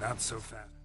Not so fast.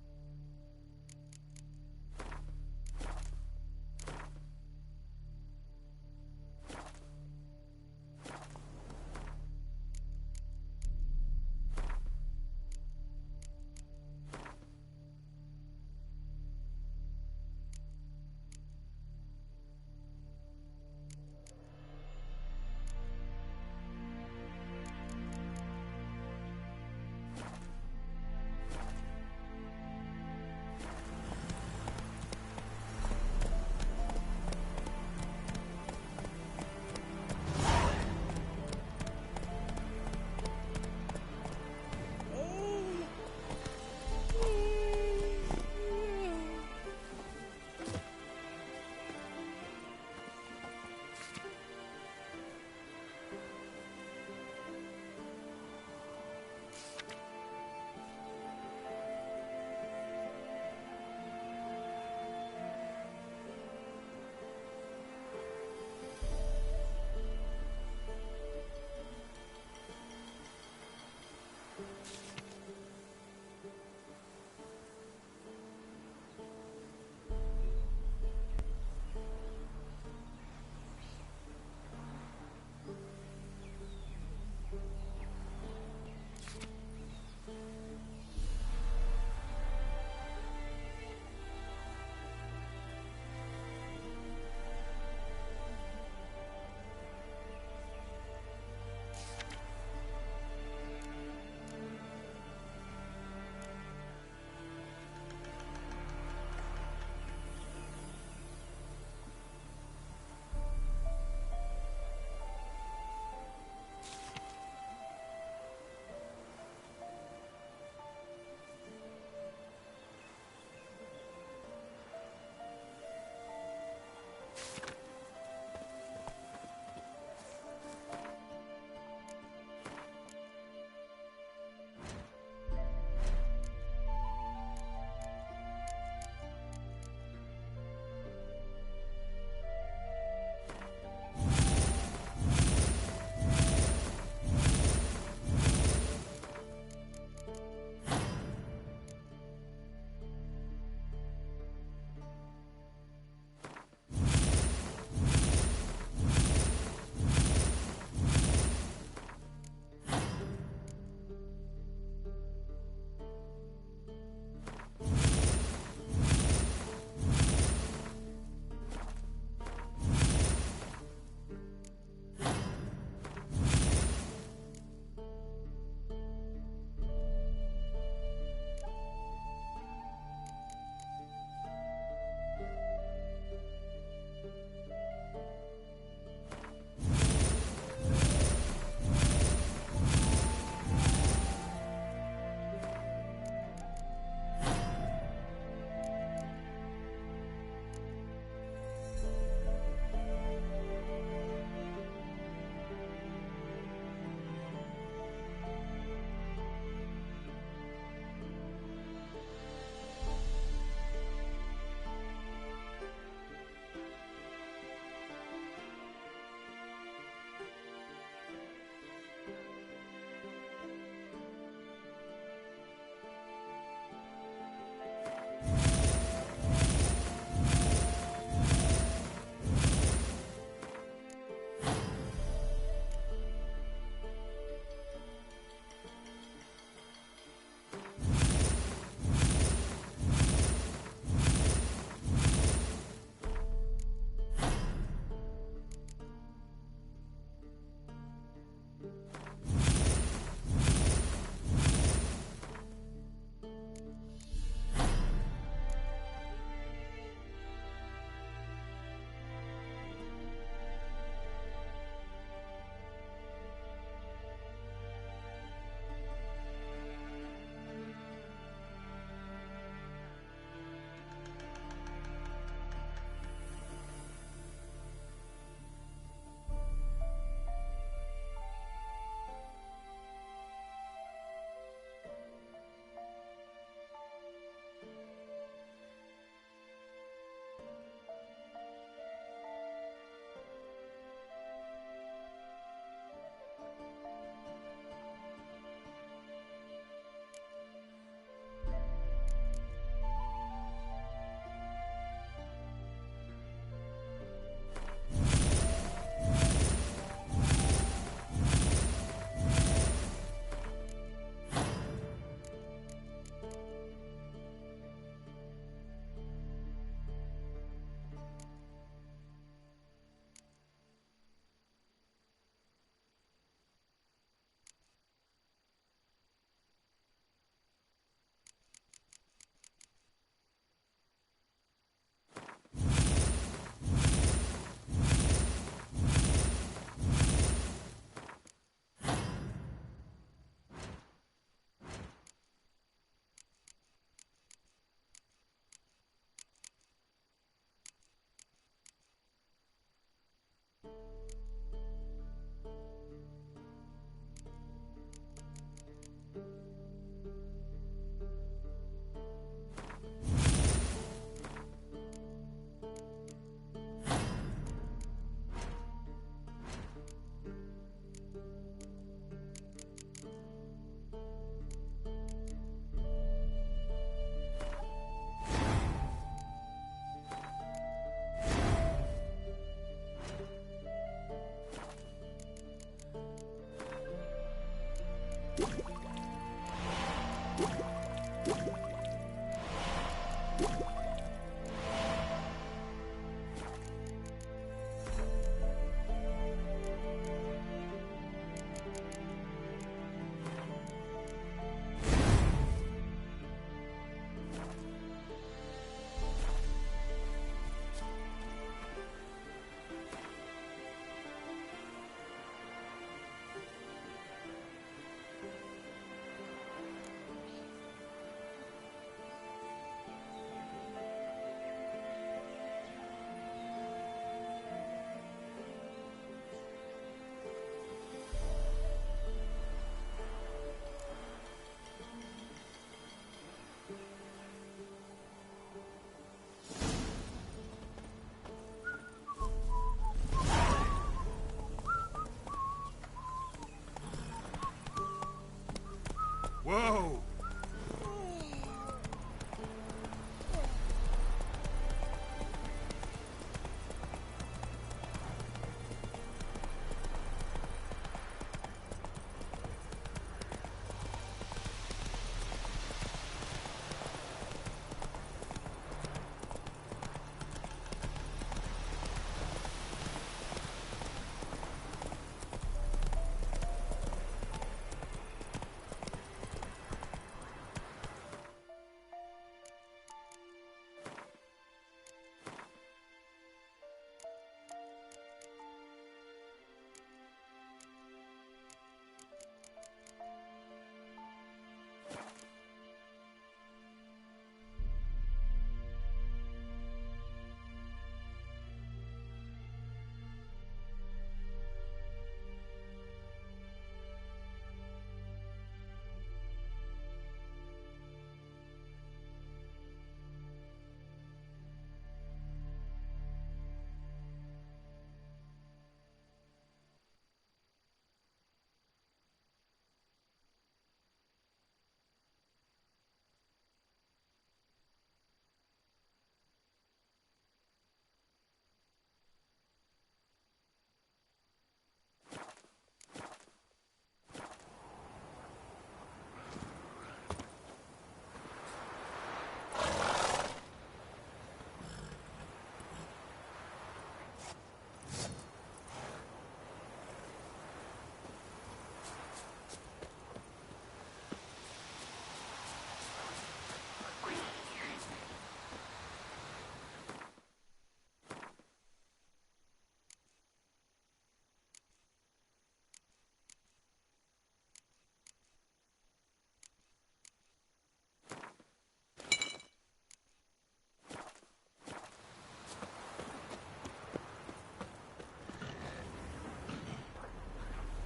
Whoa!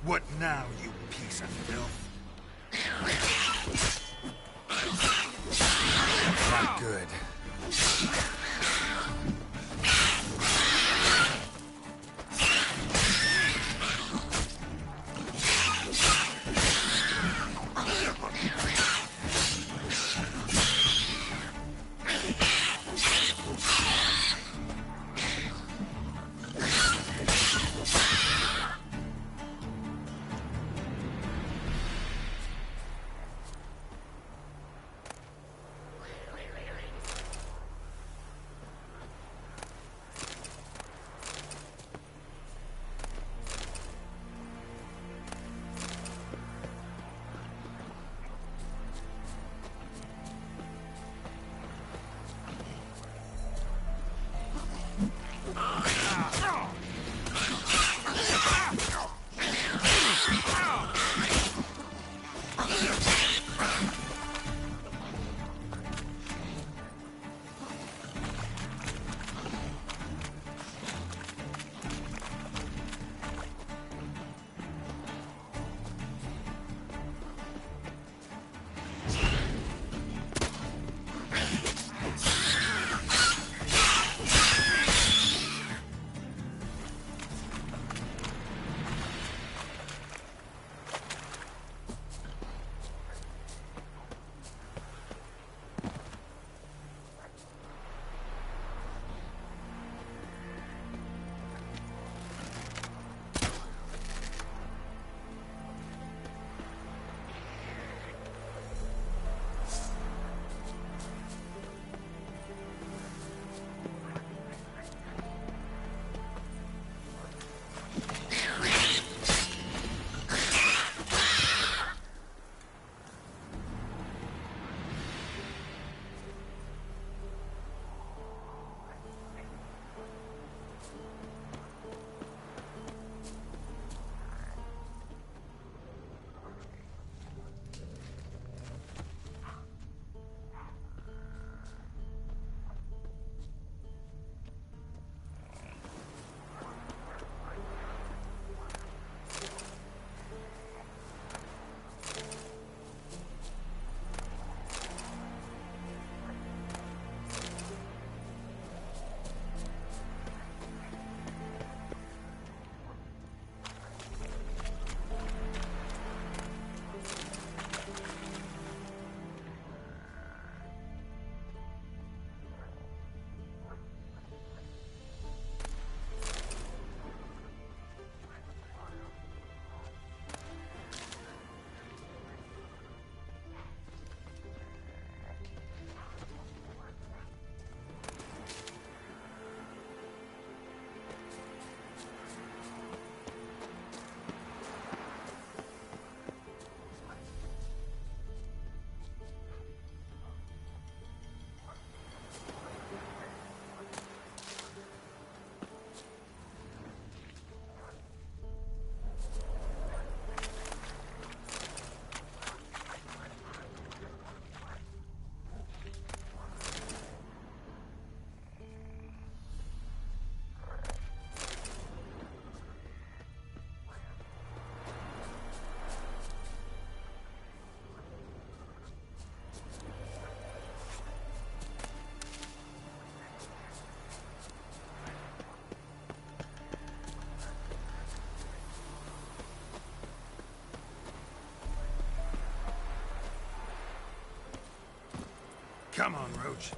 What now, you piece of filth? Not good. Come on, Roach.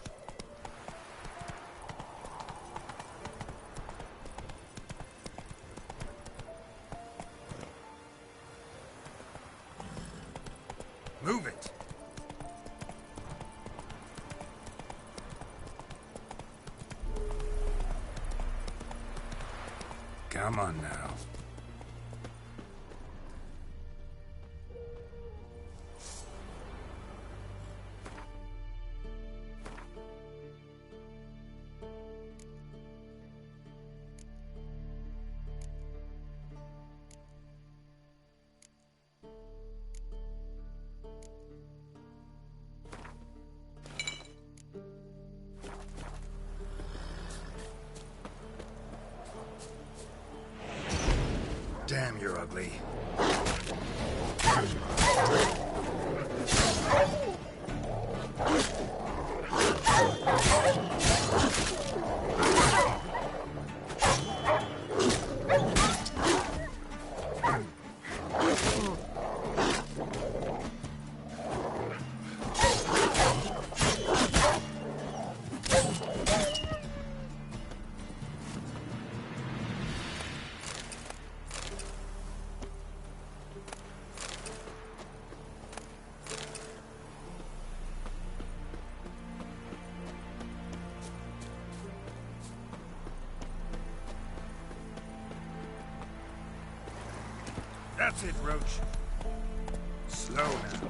Move it. Come on now. Damn, you're ugly. That's it, Roach. Slow now.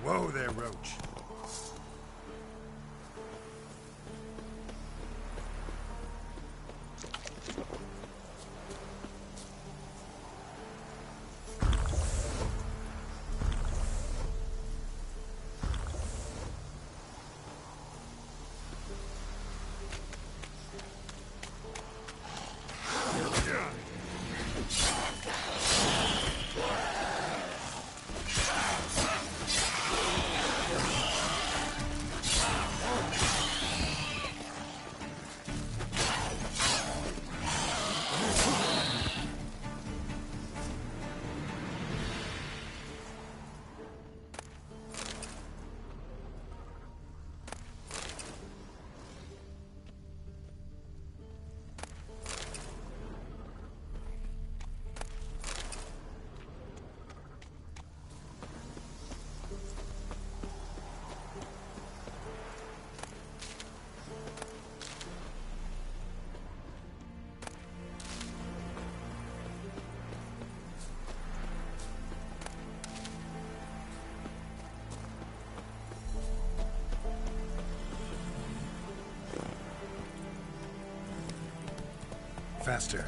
Whoa there, Roach. Faster.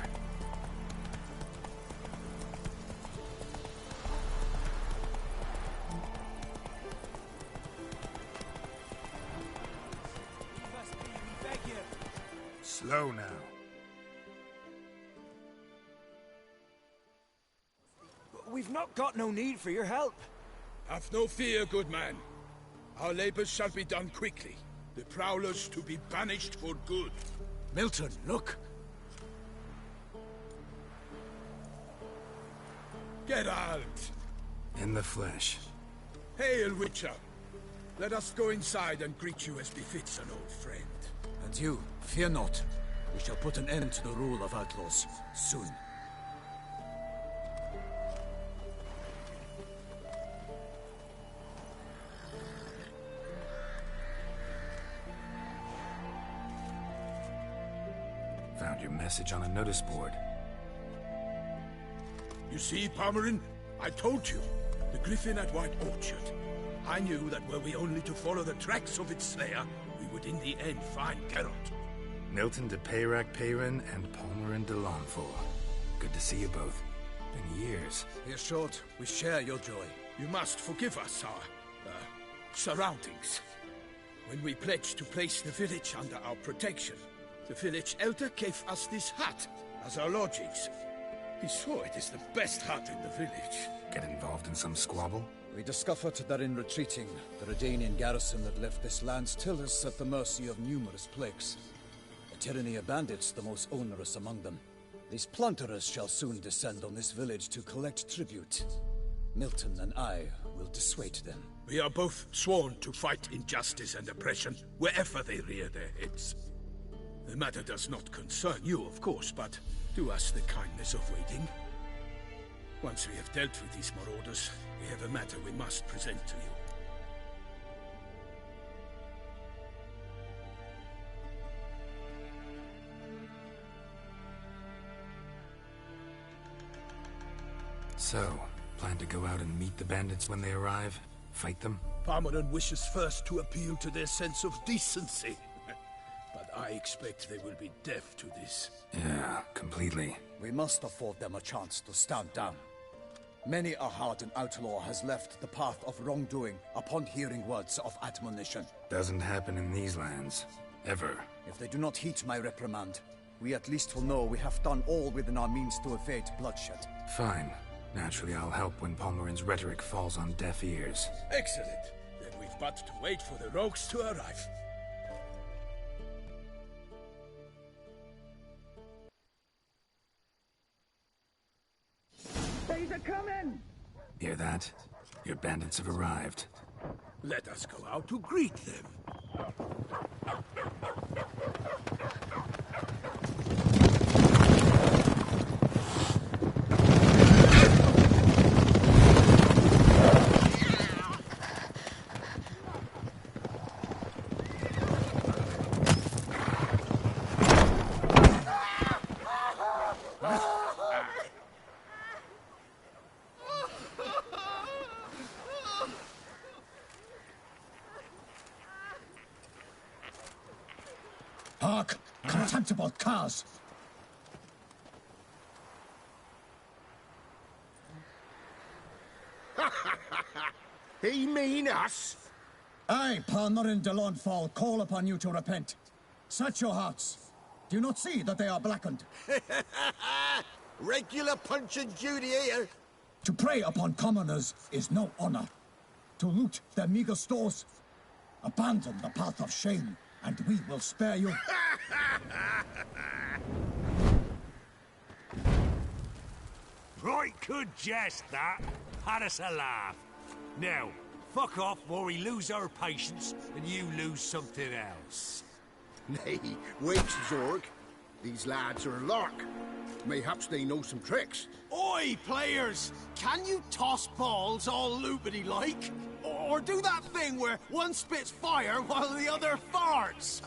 Slow now. We've not got no need for your help. Have no fear, good man. Our labors shall be done quickly. The prowlers to be banished for good. Milton, look. Geralt! In the flesh. Hail, Witcher! Let us go inside and greet you as befits an old friend. And you, fear not. We shall put an end to the rule of outlaws soon. Found your message on a notice board. You see, Palmerin? I told you. The Griffin at White Orchard. I knew that were we only to follow the tracks of its slayer, we would in the end find Geralt. Milton de Peyrac Peyrin and Palmerin de Lawnful. Good to see you both. Been years. Be assured, we share your joy. You must forgive us our, surroundings. when we pledged to place the village under our protection, the village elder gave us this hut as our lodgings. He swore it is the best hut in the village. Get involved in some squabble? We discovered that in retreating, the Redanian garrison that left this land still is at the mercy of numerous plagues. A tyranny of bandits, the most onerous among them. These plunderers shall soon descend on this village to collect tribute. Milton and I will dissuade them. We are both sworn to fight injustice and oppression wherever they rear their heads. The matter does not concern you, of course, but do us the kindness of waiting. Once we have dealt with these marauders, we have a matter we must present to you. So, plan to go out and meet the bandits when they arrive? Fight them? Parmeran wishes first to appeal to their sense of decency. But I expect they will be deaf to this. Yeah, completely. We must afford them a chance to stand down. Many a hardened outlaw has left the path of wrongdoing upon hearing words of admonition. Doesn't happen in these lands. Ever. If they do not heed my reprimand, we at least will know we have done all within our means to evade bloodshed. Fine. Naturally, I'll help when Palmerin's rhetoric falls on deaf ears. Excellent. Then we've but to wait for the rogues to arrive. They're coming! Hear that? Your bandits have arrived. Let us go out to greet them. Hark! Contemptible curs! He mean us? I, Palmerin de Lawnfall, call upon you to repent. Search your hearts. Do you not see that they are blackened? Regular punch and duty here. To prey upon commoners is no honor. To loot their meager stores, abandon the path of shame, and we will spare you. Right good jest, that. Had us a laugh. Now, fuck off or we lose our patience and you lose something else. Nay, wait, Zorg. These lads are a lark. Mayhaps they know some tricks. Oi, players! Can you toss balls all loopity-like? Or do that thing where one spits fire while the other farts?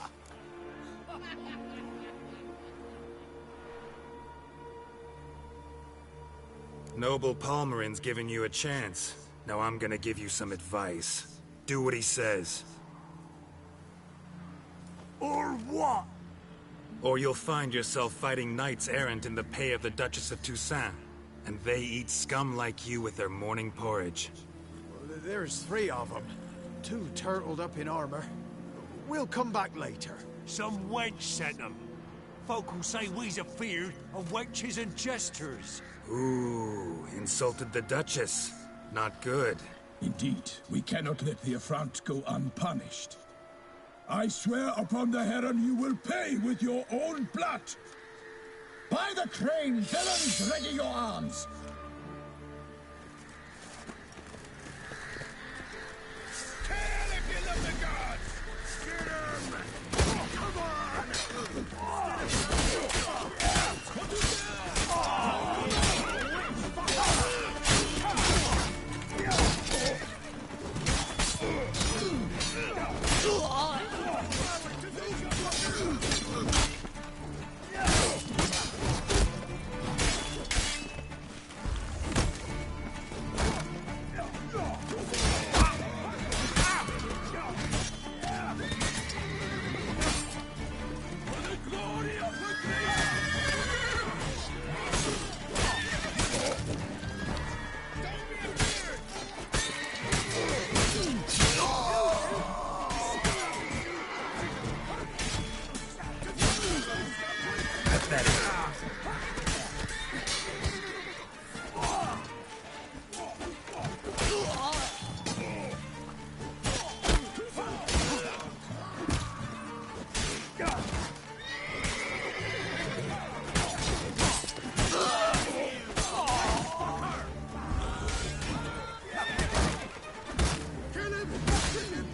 Noble Palmerin's giving you a chance. Now I'm gonna give you some advice. Do what he says. Or what? Or you'll find yourself fighting knights errant in the pay of the Duchess of Toussaint. And they eat scum like you with their morning porridge. There's 3 of them. 2 turtled up in armor. We'll come back later. Some wench sent them. Folk will say we's afeard of wenches and jesters. Ooh, insulted the Duchess. Not good. Indeed, we cannot let the affront go unpunished. I swear upon the Heron you will pay with your own blood. By the crane, villains, ready your arms. Tell if you love the gods! Get 'em! Oh, come on!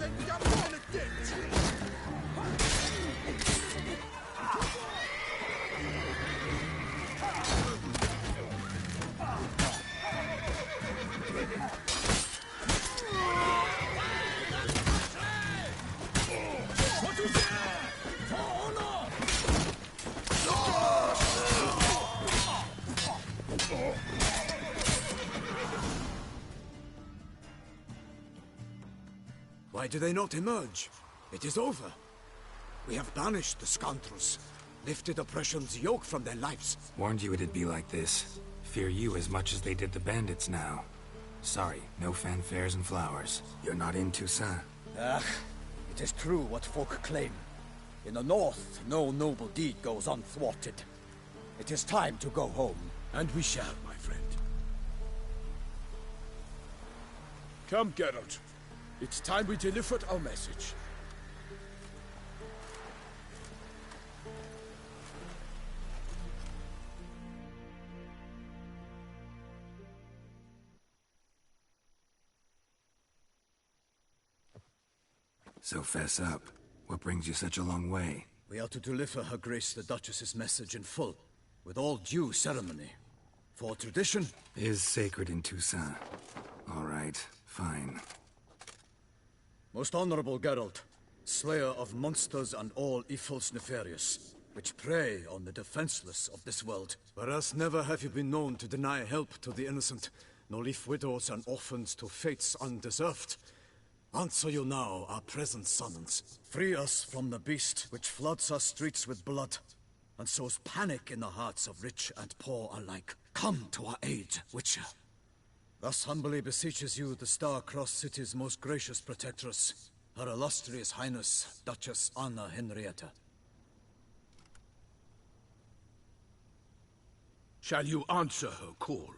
then jump on a ditch! Why do they not emerge? It is over. We have banished the scoundrels, lifted oppression's yoke from their lives. Warned you it'd be like this. Fear you as much as they did the bandits now. Sorry, no fanfares and flowers. You're not in Toussaint. Ah, it is true what folk claim. In the north, no noble deed goes unthwarted. It is time to go home. And we shall, my friend. Come, Geralt. It's time we delivered our message. So fess up. What brings you such a long way? We are to deliver Her Grace the Duchess's message in full, with all due ceremony. For tradition is sacred in Toussaint. All right, fine. Most honorable Geralt, slayer of monsters and all evils nefarious, which prey on the defenseless of this world. Whereas never have you been known to deny help to the innocent, nor leave widows and orphans to fates undeserved. Answer you now our present summons. Free us from the beast which floods our streets with blood, and sows panic in the hearts of rich and poor alike. Come to our aid, Witcher. Thus humbly beseeches you the Star-Crossed City's most gracious protectress, Her Illustrious Highness, Duchess Anna Henrietta. Shall you answer her call?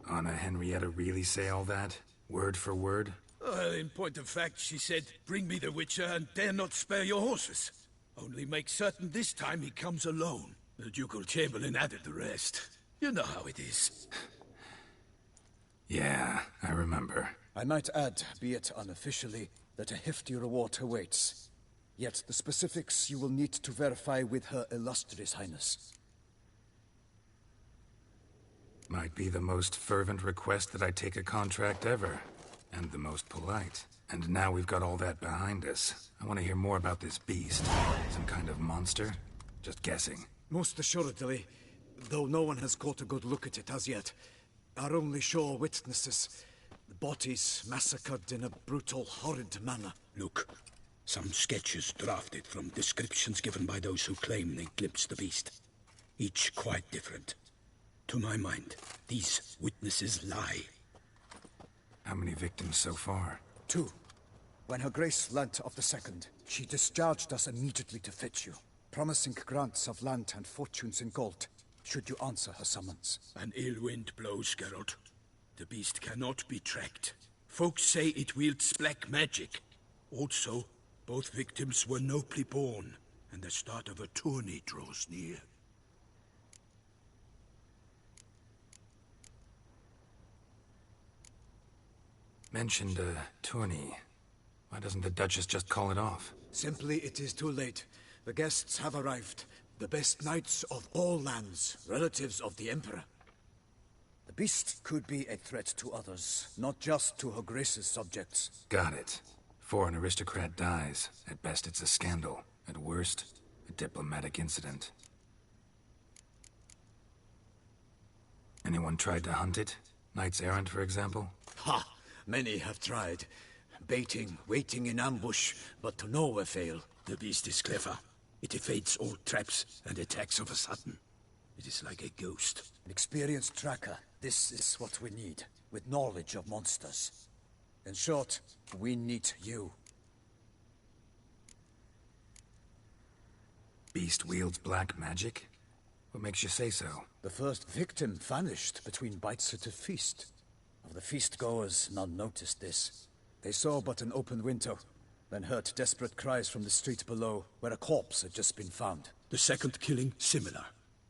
Anna Henrietta really say all that? Word for word? Well, in point of fact, she said, "Bring me the Witcher and dare not spare your horses. Only make certain this time he comes alone." The Ducal Chamberlain added the rest. You know how it is. Yeah, I remember. I might add, be it unofficially, that a hefty reward awaits. Yet the specifics you will need to verify with Her Illustrious Highness. Might be the most fervent request that I take a contract ever. And the most polite. And now we've got all that behind us. I want to hear more about this beast. Some kind of monster? Just guessing. Most assuredly, though no one has caught a good look at it as yet. Our only sure witnesses. The bodies massacred in a brutal, horrid manner. Look, some sketches drafted from descriptions given by those who claim they glimpsed the beast. Each quite different. To my mind, these witnesses lie. How many victims so far? 2. When Her Grace learnt of the second, she discharged us immediately to fetch you, promising grants of land and fortunes in gold, should you answer her summons. An ill wind blows, Geralt. The beast cannot be tracked. Folks say it wields black magic. Also, both victims were nobly born, and the start of a tourney draws near. Mentioned a tourney. Why doesn't the Duchess just call it off? Simply, it is too late. The guests have arrived. The best knights of all lands, relatives of the Emperor. The beast could be a threat to others, not just to Her Grace's subjects. Got it. Before an aristocrat dies, at best it's a scandal. At worst, a diplomatic incident. Anyone tried to hunt it? Knights errant, for example? Ha! Many have tried. Baiting, waiting in ambush, but to no avail. The beast is clever. It evades all traps and attacks of a sudden. It is like a ghost. An experienced tracker. This is what we need, with knowledge of monsters. In short, we need you. Beast wields black magic? What makes you say so? The first victim vanished between bites at a feast. Of the feast-goers, none noticed this. They saw but an open window, then heard desperate cries from the street below, where a corpse had just been found. The second killing, similar.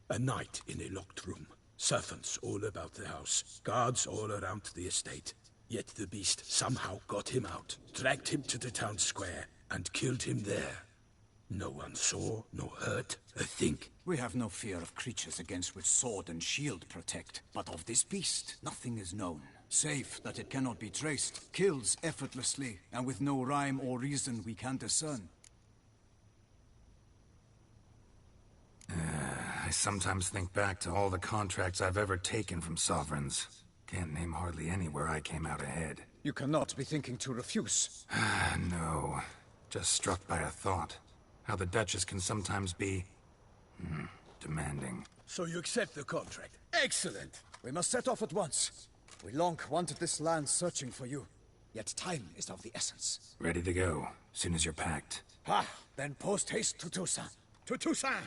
A night in a locked room. Servants all about the house. Guards all around the estate. Yet the beast somehow got him out, dragged him to the town square, and killed him there. No one saw, no heard a thing. We have no fear of creatures against which sword and shield protect. But of this beast, nothing is known. Save that it cannot be traced, kills effortlessly, and with no rhyme or reason we can discern. I sometimes think back to all the contracts I've ever taken from sovereigns. Can't name hardly any where I came out ahead. You cannot be thinking to refuse. No. Just struck by a thought. How the Duchess can sometimes be... demanding. So you accept the contract. Excellent! We must set off at once. We long wanted this land searching for you. Yet time is of the essence. Ready to go, soon as you're packed. Then post haste to Toussaint. To Toussaint!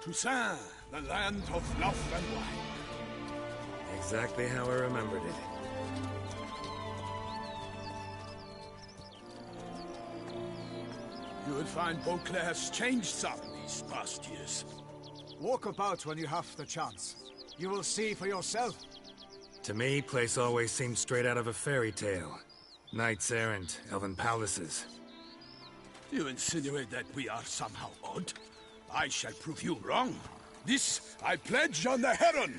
Toussaint, the land of love and wine. Exactly how I remembered it. You will find Beauclair's changed some these past years. Walk about when you have the chance. You will see for yourself. To me, place always seemed straight out of a fairy tale. Knights errant, elven palaces. You insinuate that we are somehow odd? I shall prove you wrong. This I pledge on the Heron!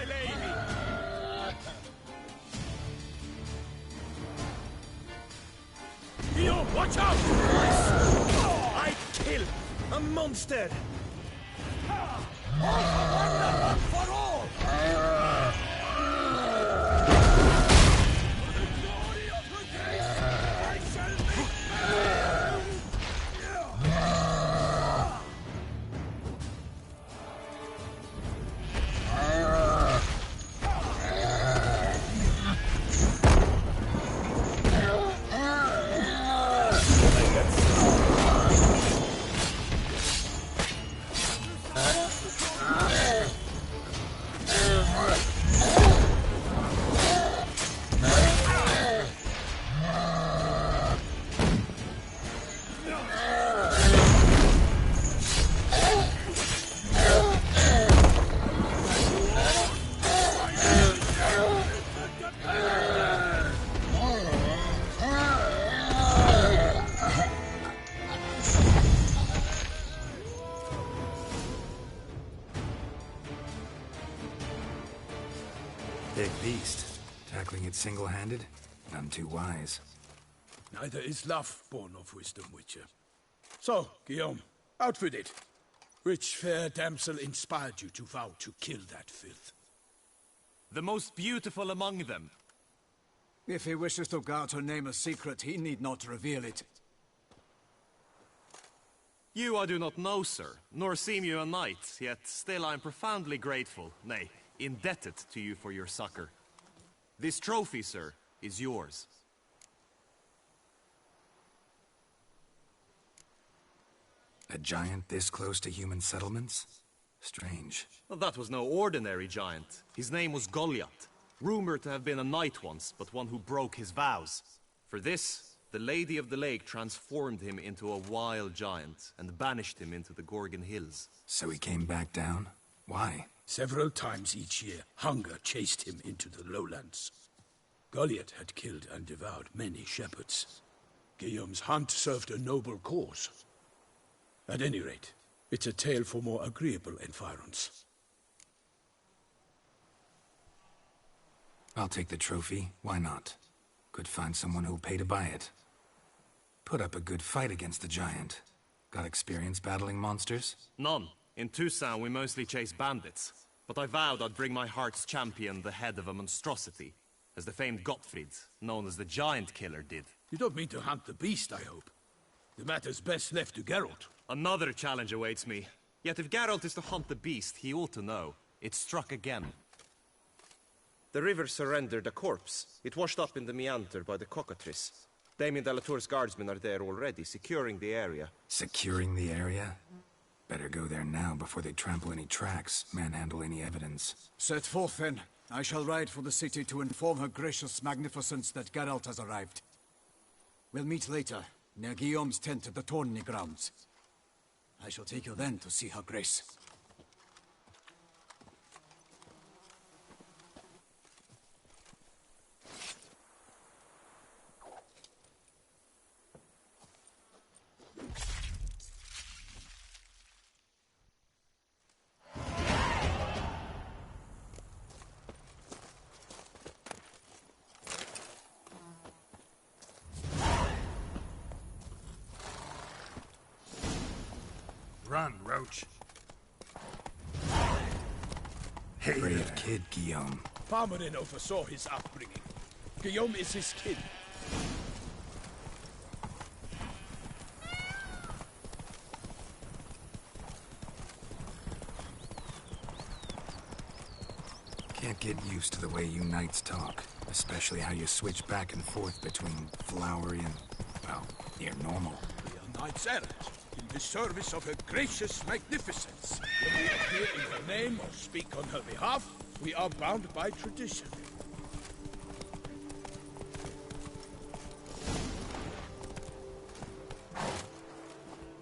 my lady! Yo, watch out! I kill a monster! All for one and one for all! For the glory of her grace, I shall make... Big beast. Tackling it single-handed? None too wise. Neither is love born of wisdom, Witcher. So, Guillaume, out with it. Which fair damsel inspired you to vow to kill that filth? The most beautiful among them. If he wishes to guard her name a secret, he need not reveal it. You I do not know, sir, nor seem you a knight, yet still I am profoundly grateful, nay, indebted to you for your succor. This trophy, sir, is yours. A giant this close to human settlements? Strange. Well, that was no ordinary giant. His name was Goliath, rumored to have been a knight once, but one who broke his vows. For this, the Lady of the Lake transformed him into a wild giant and banished him into the Gorgon Hills. So he came back down? Why? Several times each year, hunger chased him into the lowlands. Goliath had killed and devoured many shepherds. Guillaume's hunt served a noble cause. At any rate, it's a tale for more agreeable environs. I'll take the trophy. Why not? Could find someone who'll pay to buy it. Put up a good fight against the giant. Got experience battling monsters? None. In Toussaint we mostly chase bandits. But I vowed I'd bring my heart's champion the head of a monstrosity, as the famed Gottfried, known as the Giant Killer, did. You don't mean to hunt the beast, I hope. The matter's best left to Geralt. Another challenge awaits me. Yet if Geralt is to hunt the beast, he ought to know. It struck again. The river surrendered a corpse. It washed up in the meander by the cockatrice. Damien Delatour's guardsmen are there already, securing the area. Securing the area? Better go there now before they trample any tracks, manhandle any evidence. Set forth, then. I shall ride for the city to inform her gracious magnificence that Geralt has arrived. We'll meet later, near Guillaume's tent at the Tourney grounds. I shall take you then to see her grace. Run, Roach. Hey, brave kid, Guillaume. Farmerin oversaw his upbringing. Guillaume is his kin. Can't get used to the way you knights talk. Especially how you switch back and forth between flowery and, well, near normal. We are knights errant, in the service of her gracious magnificence. When we appear in her name or speak on her behalf, we are bound by tradition.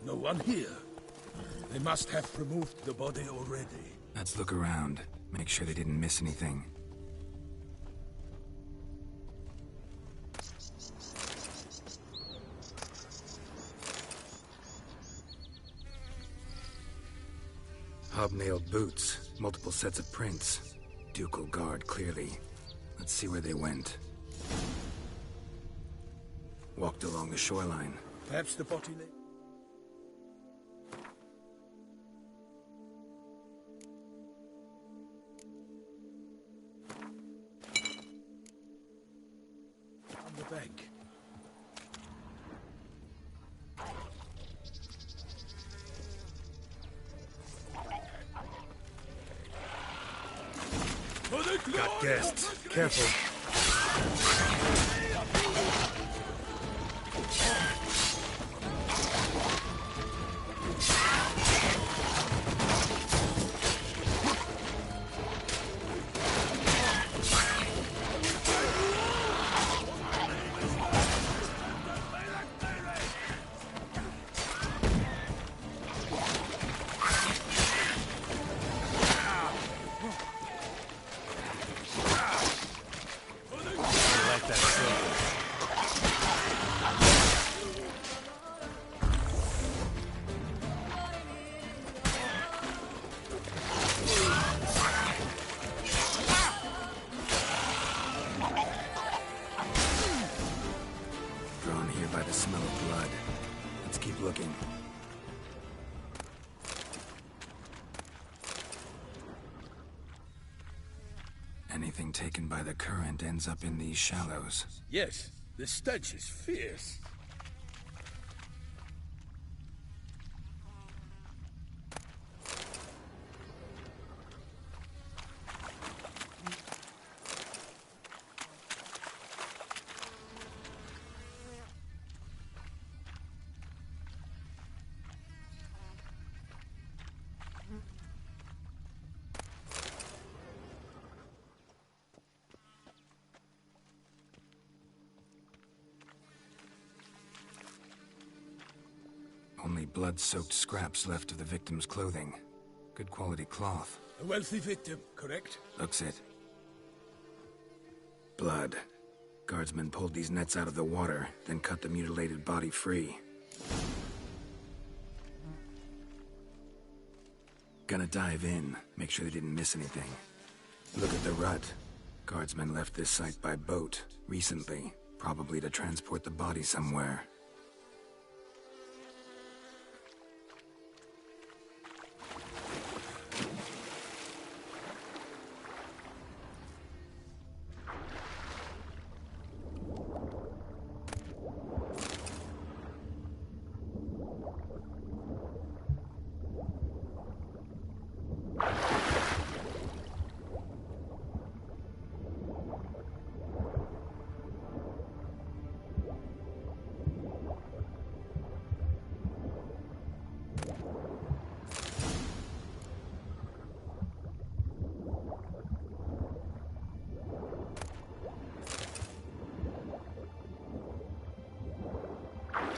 No one here. They must have removed the body already. Let's look around. Make sure they didn't miss anything. Hobnailed boots, multiple sets of prints. Ducal guard, clearly. Let's see where they went. Walked along the shoreline. Perhaps the body lay... on the bank. Got guests. Careful. Drawn here by the smell of blood. Let's keep looking. Anything taken by the current ends up in these shallows. Yes, the stench is fierce. Only blood-soaked scraps left of the victim's clothing. Good quality cloth. A wealthy victim, correct? Looks it. Blood. Guardsmen pulled these nets out of the water, then cut the mutilated body free. Gonna dive in, make sure they didn't miss anything. Look at the rut. Guardsmen left this site by boat, recently, probably to transport the body somewhere.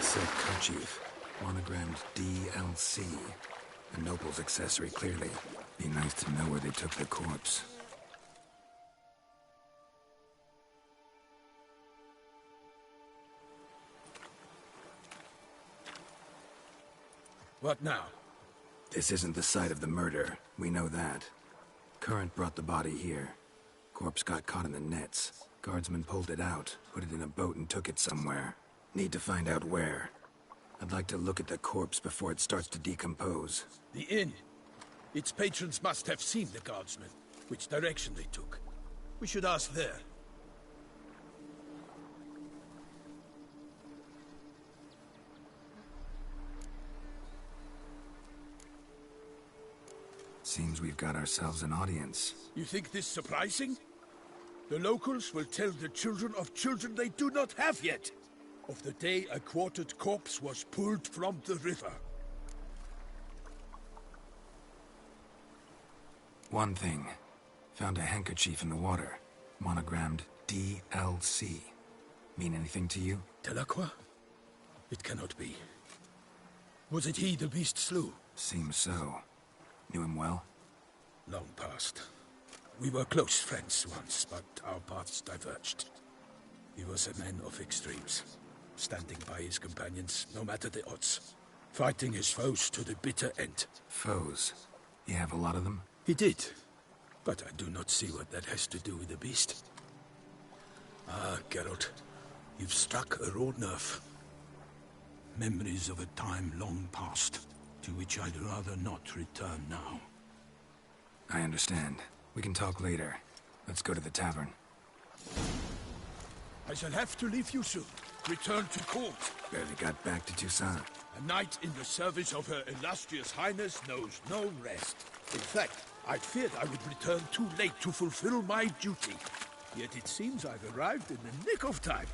Silk kerchief, monogrammed DLC. A noble's accessory, clearly. Be nice to know where they took the corpse. What now? This isn't the site of the murder. We know that. Current brought the body here. Corpse got caught in the nets. Guardsmen pulled it out, put it in a boat and took it somewhere. Need to find out where. I'd like to look at the corpse before it starts to decompose. The inn. Its patrons must have seen the guardsmen, which direction they took. We should ask there. Seems we've got ourselves an audience. You think this surprising? The locals will tell the children of children they do not have yet. Of the day a quartered corpse was pulled from the river. One thing. Found a handkerchief in the water. Monogrammed DLC. Mean anything to you? Delacroix? It cannot be. Was it he the beast slew? Seems so. Knew him well? Long past. We were close friends once, but our paths diverged. He was a man of extremes, standing by his companions, no matter the odds. Fighting his foes to the bitter end. Foes? You have a lot of them? He did. But I do not see what that has to do with the beast. Ah, Geralt, you've struck a raw nerve. Memories of a time long past, to which I'd rather not return now. I understand. We can talk later. Let's go to the tavern. I shall have to leave you soon. Return to court. Barely got back to Toussaint. A knight in the service of Her Illustrious Highness knows no rest. In fact, I feared I would return too late to fulfill my duty. Yet it seems I've arrived in the nick of time.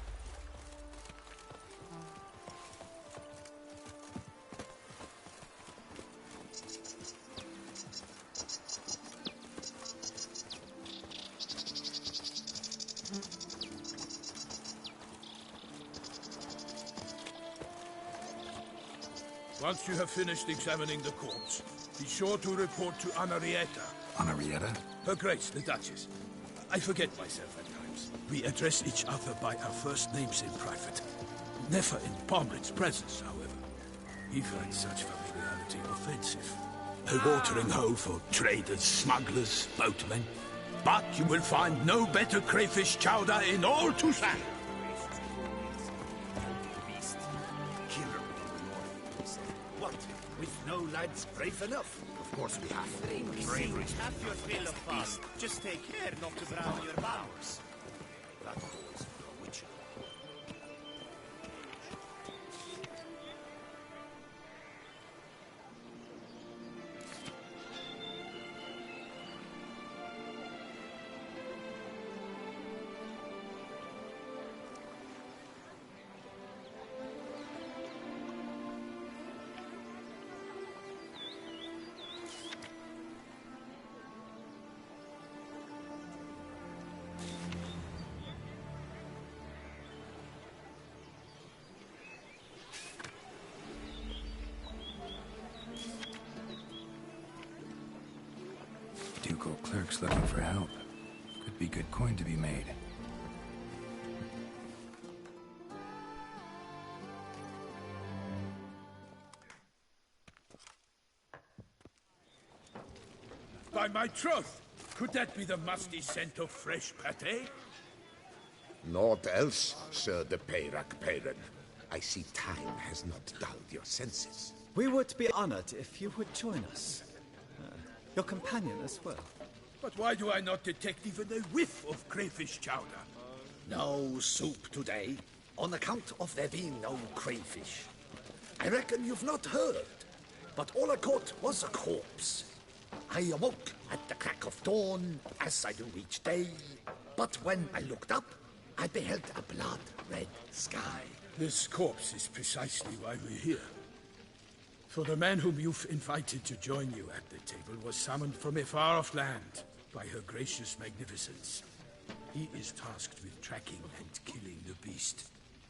Once you have finished examining the corpse, be sure to report to Anarietta. Anarietta? Her Grace, the Duchess. I forget myself at times. We address each other by our first names in private. Never in Pomred's presence, however. He finds such familiarity offensive. A watering hole for traders, smugglers, boatmen. But you will find no better crayfish chowder in all Toussaint. What? With no lads brave enough? Of course we have. Bravery. Have your fill of fun. Just take care not to brown your bowels. That boy's a witcher. Ducal clerks looking for help. Could be good coin to be made. By my troth, could that be the musty scent of fresh pâté? Naught else, Sir de Peyrac-Peyran. I see time has not dulled your senses. We would be honored if you would join us. Your companion as well. But why do I not detect even a whiff of crayfish chowder? No soup today, on account of there being no crayfish. I reckon you've not heard, but all I caught was a corpse. I awoke at the crack of dawn, as I do each day, but when I looked up, I beheld a blood-red sky. This corpse is precisely why we're here. For the man whom you've invited to join you at the table was summoned from a far-off land by her gracious magnificence. He is tasked with tracking and killing the beast.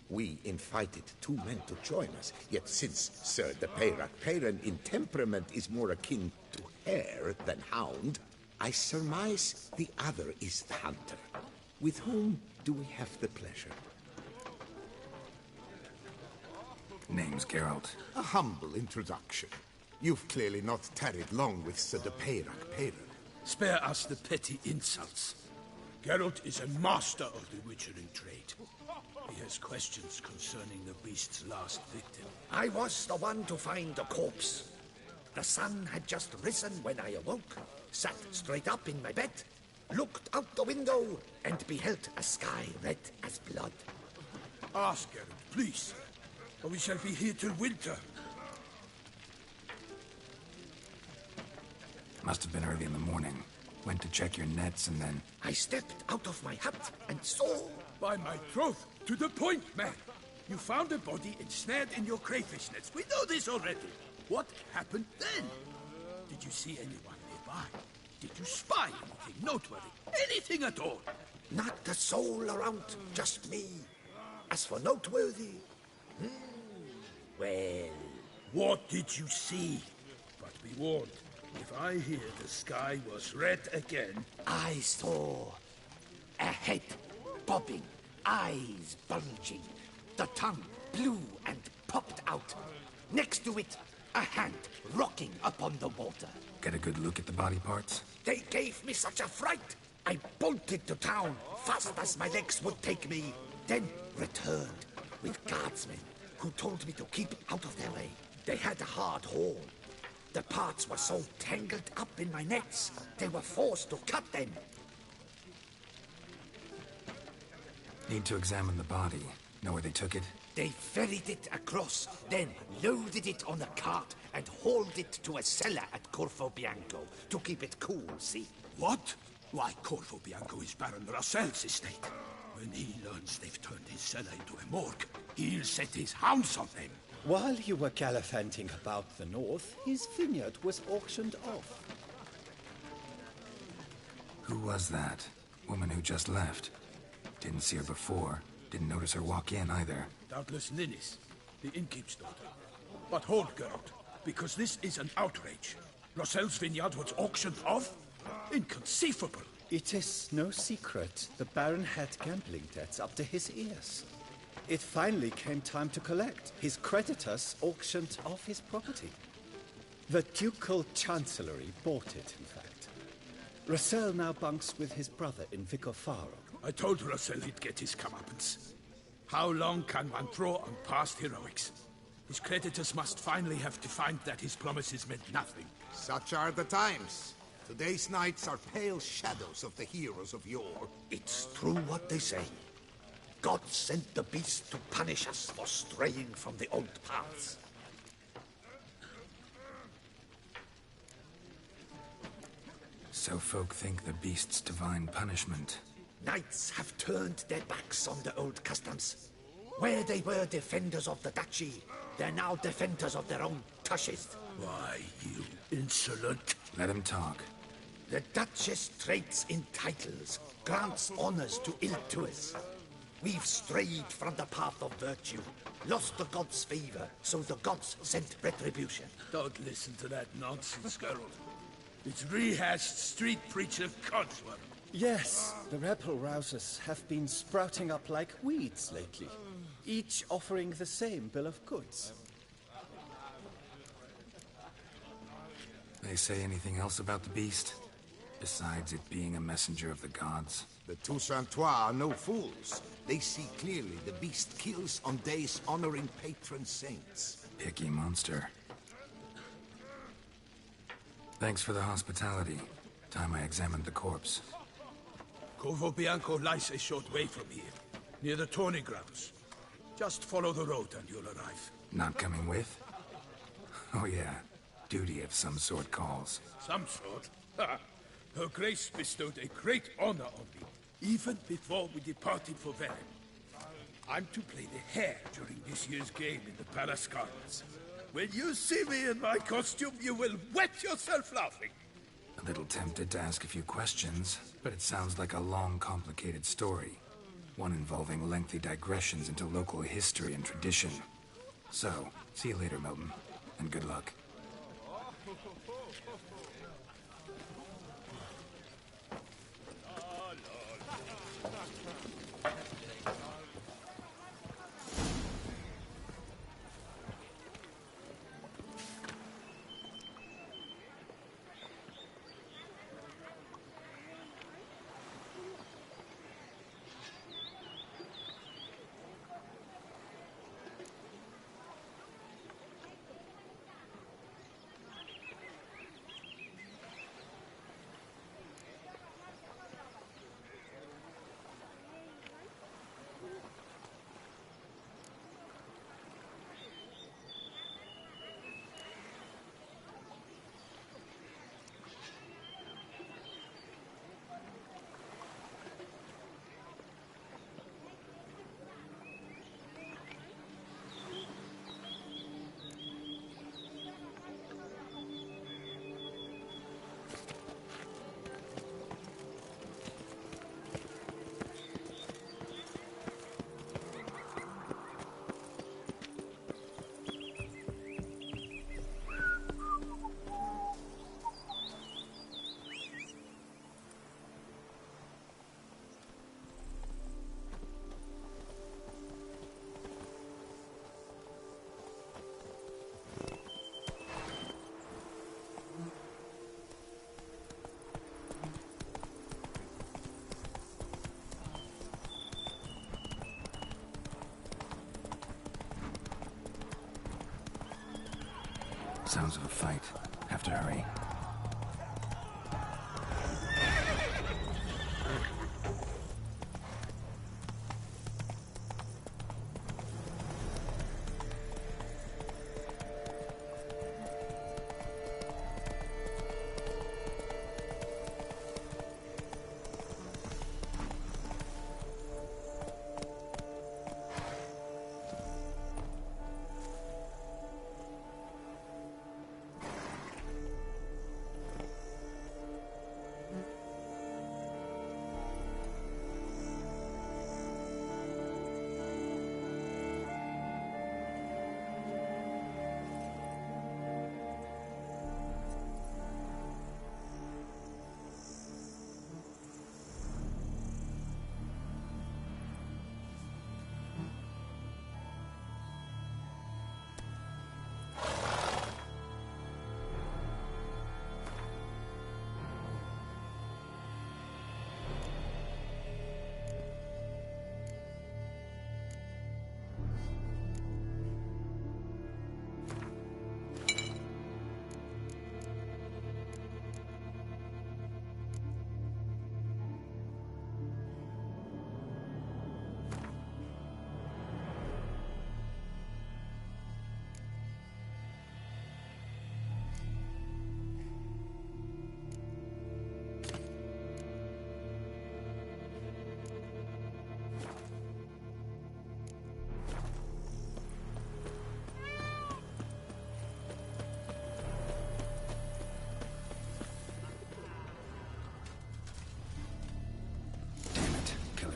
We invited two men to join us, yet since Sir de Peyrac-Peyran in temperament is more akin to hare than hound, I surmise the other is the hunter. With whom do we have the pleasure? Name's Geralt. A humble introduction. You've clearly not tarried long with Sir de Peyrac-Peyran. Spare us the petty insults. Geralt is a master of the witchering trade. He has questions concerning the beast's last victim. I was the one to find the corpse. The sun had just risen when I awoke, sat straight up in my bed, looked out the window, and beheld a sky red as blood. Ask Geralt, please, or we shall be here till winter. Must have been early in the morning. Went to check your nets and then... I stepped out of my hut and saw... By my troth, to the point, man. You found a body ensnared in your crayfish nets. We know this already. What happened then? Did you see anyone nearby? Did you spy anything noteworthy? Anything at all? Not a soul around, just me. As for noteworthy... well... What did you see? But be warned, if I hear the sky was red again... I saw a head bobbing, eyes bulging, the tongue blue and popped out. Next to it, a hand rocking upon the water. Get a good look at the body parts? They gave me such a fright. I bolted to town fast as my legs would take me, then returned with guardsmen who told me to keep out of their way. They had a hard haul. The parts were so tangled up in my nets, they were forced to cut them. Need to examine the body. Know where they took it? They ferried it across, then loaded it on a cart and hauled it to a cellar at Corvo Bianco to keep it cool, see? What? Why, Corvo Bianco is Baron Rossel's estate. When he learns they've turned his cellar into a morgue, he'll set his hounds on them. While you were gallivanting about the north, his vineyard was auctioned off. Who was that? Woman who just left. Didn't see her before. Didn't notice her walk in either. Doubtless Ninnis, the innkeep's daughter. But hold, Geralt, because this is an outrage. Rossel's vineyard was auctioned off? Inconceivable. It is no secret. The Baron had gambling debts up to his ears. It finally came time to collect. His creditors auctioned off his property. The Ducal Chancellery bought it, in fact. Rossel now bunks with his brother in Vicofaro. I told Rossel he'd get his comeuppance. How long can one draw on past heroics? His creditors must finally have to find that his promises meant nothing. Such are the times. Today's knights are pale shadows of the heroes of yore. It's true what they say. God sent the beast to punish us for straying from the old paths. So folk think the beast's divine punishment. Knights have turned their backs on the old customs. Where they were defenders of the duchy, they're now defenders of their own tushes. Why, you insolent... Let him talk. The Duchess trades in titles, grants honors to ill-doers. We've strayed from the path of virtue, lost the gods' favor, so the gods sent retribution. Don't listen to that nonsense, Geralt. It's rehashed street preacher codsworth. Yes, the rebel rousers have been sprouting up like weeds lately, each offering the same bill of goods. They say anything else about the beast? Besides it being a messenger of the gods? The Toussaintois are no fools. They see clearly the beast kills on days honoring patron saints. Picky monster. Thanks for the hospitality. Time I examined the corpse. Corvo Bianco lies a short way from here, near the tourney grounds. Just follow the road and you'll arrive. Not coming with? Oh yeah, duty of some sort calls. Some sort? Ha! Her Grace bestowed a great honor on me, even before we departed for Velen. I'm to play the hare during this year's game in the Palace Gardens. When you see me in my costume, you will wet yourself laughing. A little tempted to ask a few questions, but it sounds like a long, complicated story. One involving lengthy digressions into local history and tradition. So, see you later, Milton, and good luck. Sounds of a fight. Have to hurry.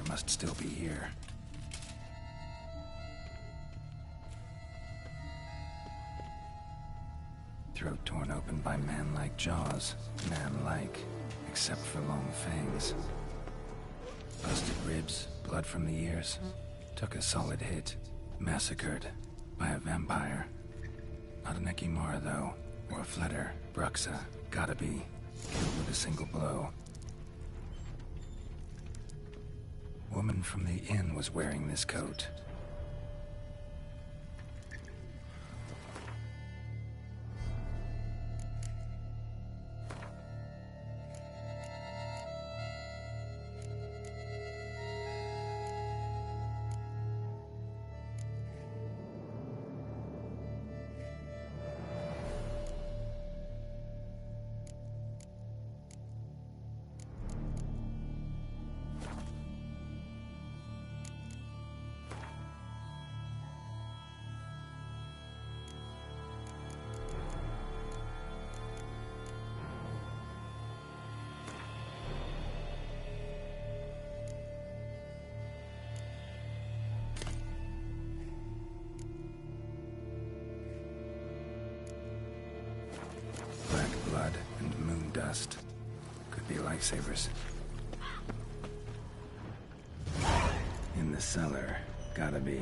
Must still be here. Throat torn open by man-like jaws. Man-like, except for long fangs. Busted ribs, blood from the ears. Took a solid hit. Massacred by a vampire. Not an Ekimara, though. Or a Fletter. Bruxa. Gotta be. Killed with a single blow. Woman from the inn was wearing this coat. Dust. Could be lifesavers. In the cellar. Gotta be.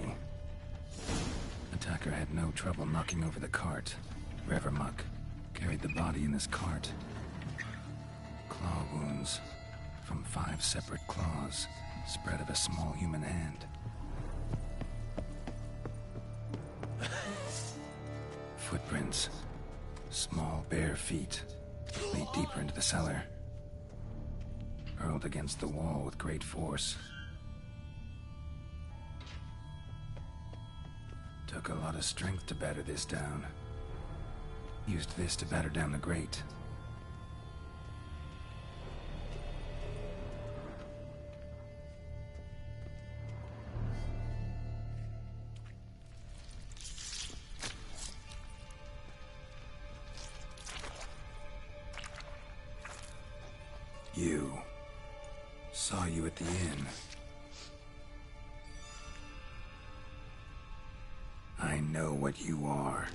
Attacker had no trouble knocking over the cart. Revermuck carried the body in his cart. Claw wounds from 5 separate claws, spread of a small human hand. Footprints. Small bare feet. Lead deeper into the cellar. Hurled against the wall with great force. Took a lot of strength to batter this down. Used this to batter down the grate. You. Saw you at the inn. I know what you are.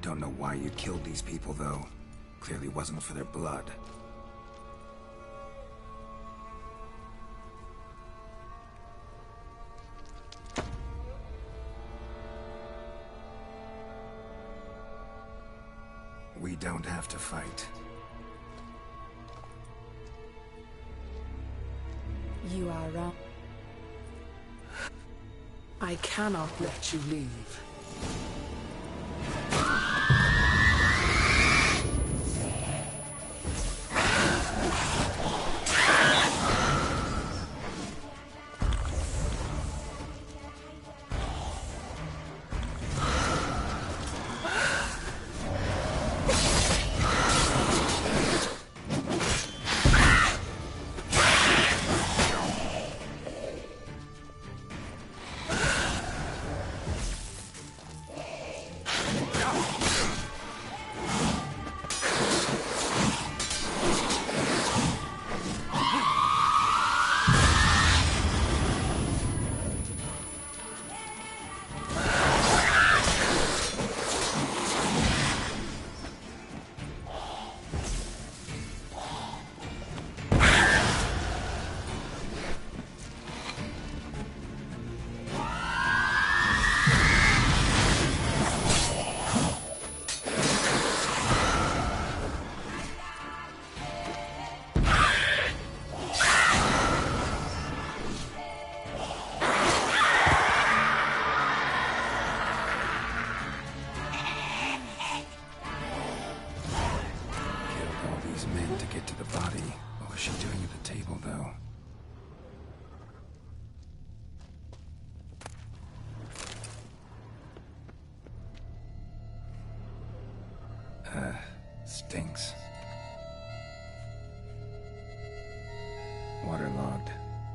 Don't know why you killed these people, though. Clearly wasn't for their blood. We don't have to fight. You are wrong. I cannot let you leave. these men to get to the body. What was she doing at the table, though? Stinks. Waterlogged.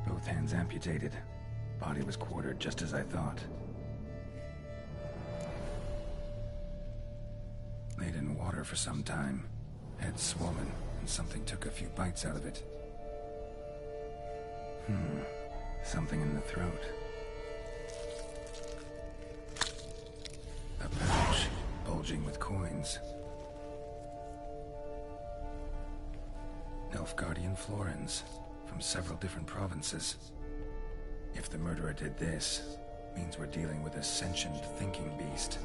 Both hands amputated. Body was quartered just as I thought. Laid in water for some time. Head swollen, and something took a few bites out of it. Something in the throat. A pouch, bulging with coins. Nilfgaardian florins, from several different provinces. If the murderer did this, means we're dealing with a sentient thinking beast.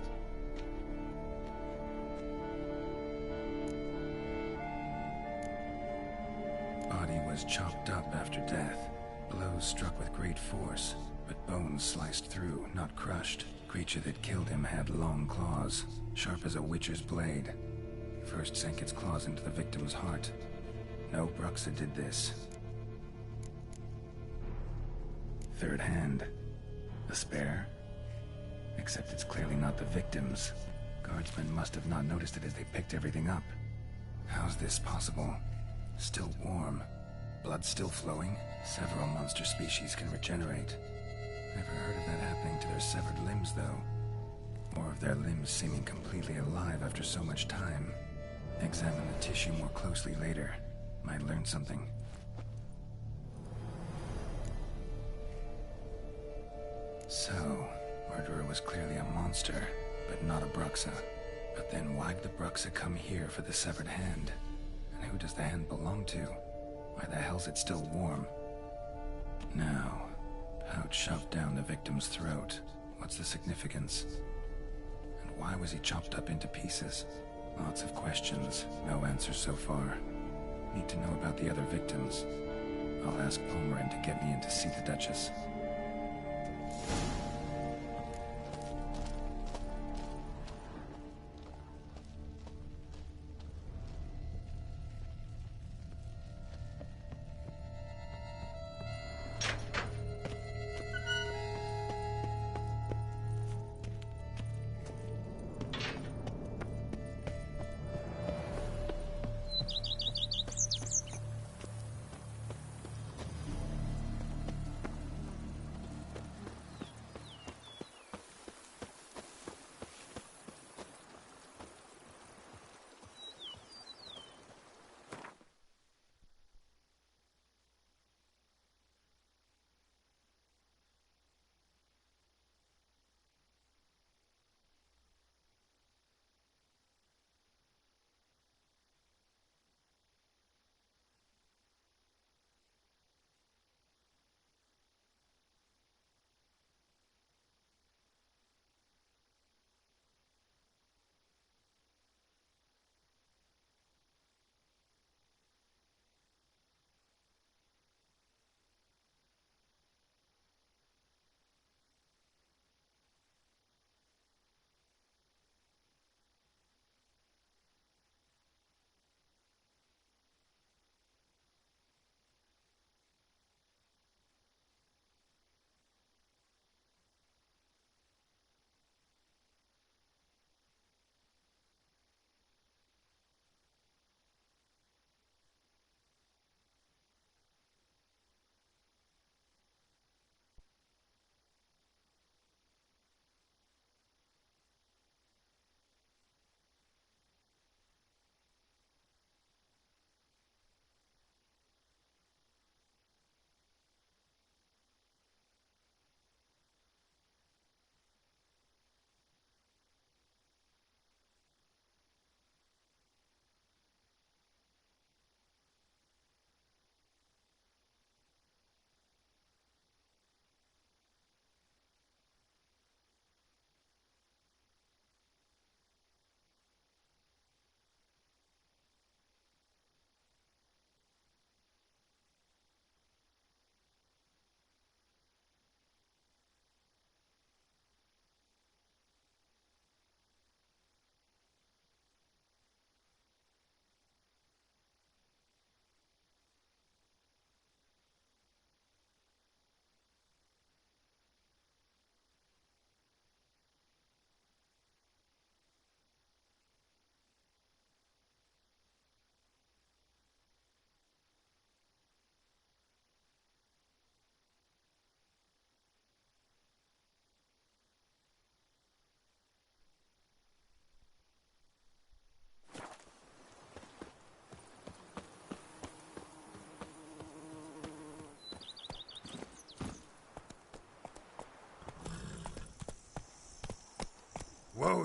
Body was chopped up after death. Blows struck with great force, but bones sliced through, not crushed. Creature that killed him had long claws, sharp as a witcher's blade. First sank its claws into the victim's heart. No Bruxa did this. Third hand. A spare? Except it's clearly not the victim's. Guardsmen must have not noticed it as they picked everything up. How's this possible? Still warm. Blood still flowing? Several monster species can regenerate. Never heard of that happening to their severed limbs, though. Or of their limbs seeming completely alive after so much time. Examine the tissue more closely later. Might learn something. So, murderer was clearly a monster, but not a Bruxa. But then why'd the Bruxa come here for the severed hand? And who does the hand belong to? Why the hell's it still warm? Now, pouch shoved down the victim's throat. What's the significance? And why was he chopped up into pieces? Lots of questions, no answers so far. Need to know about the other victims. I'll ask Palmerin to get me in to see the Duchess.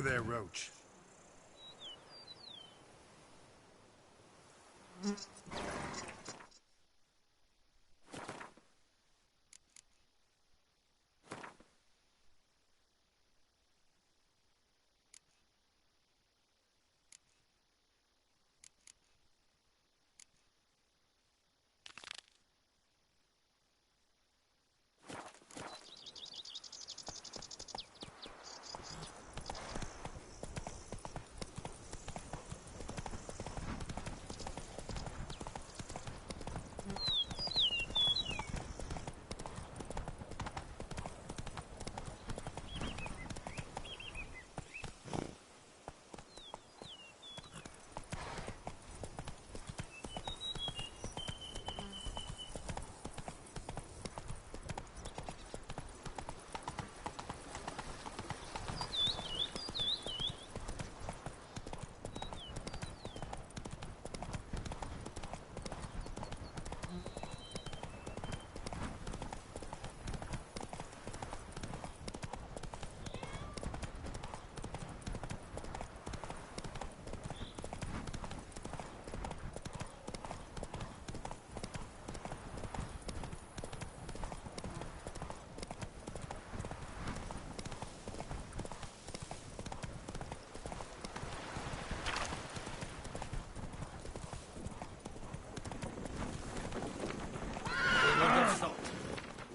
Whoa there, Roach.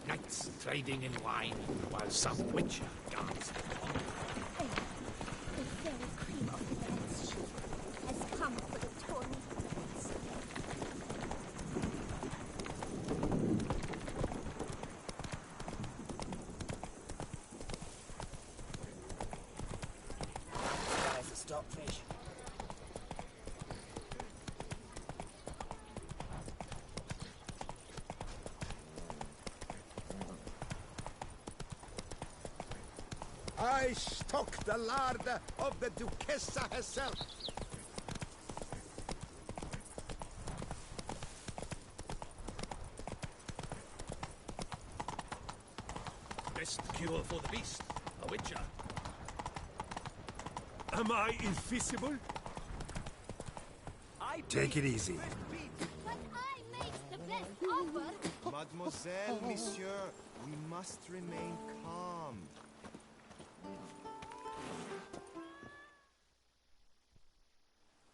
Knights trading in wine while some witcher guards the pond. The very cream of the band's ship has come for the torn prince. There's a stockfish. I stock the larder of the Duchessa herself. Best cure for the beast, a witcher. Am I invisible? Take it easy. But I made the best offer. Mademoiselle, monsieur, we must remain calm.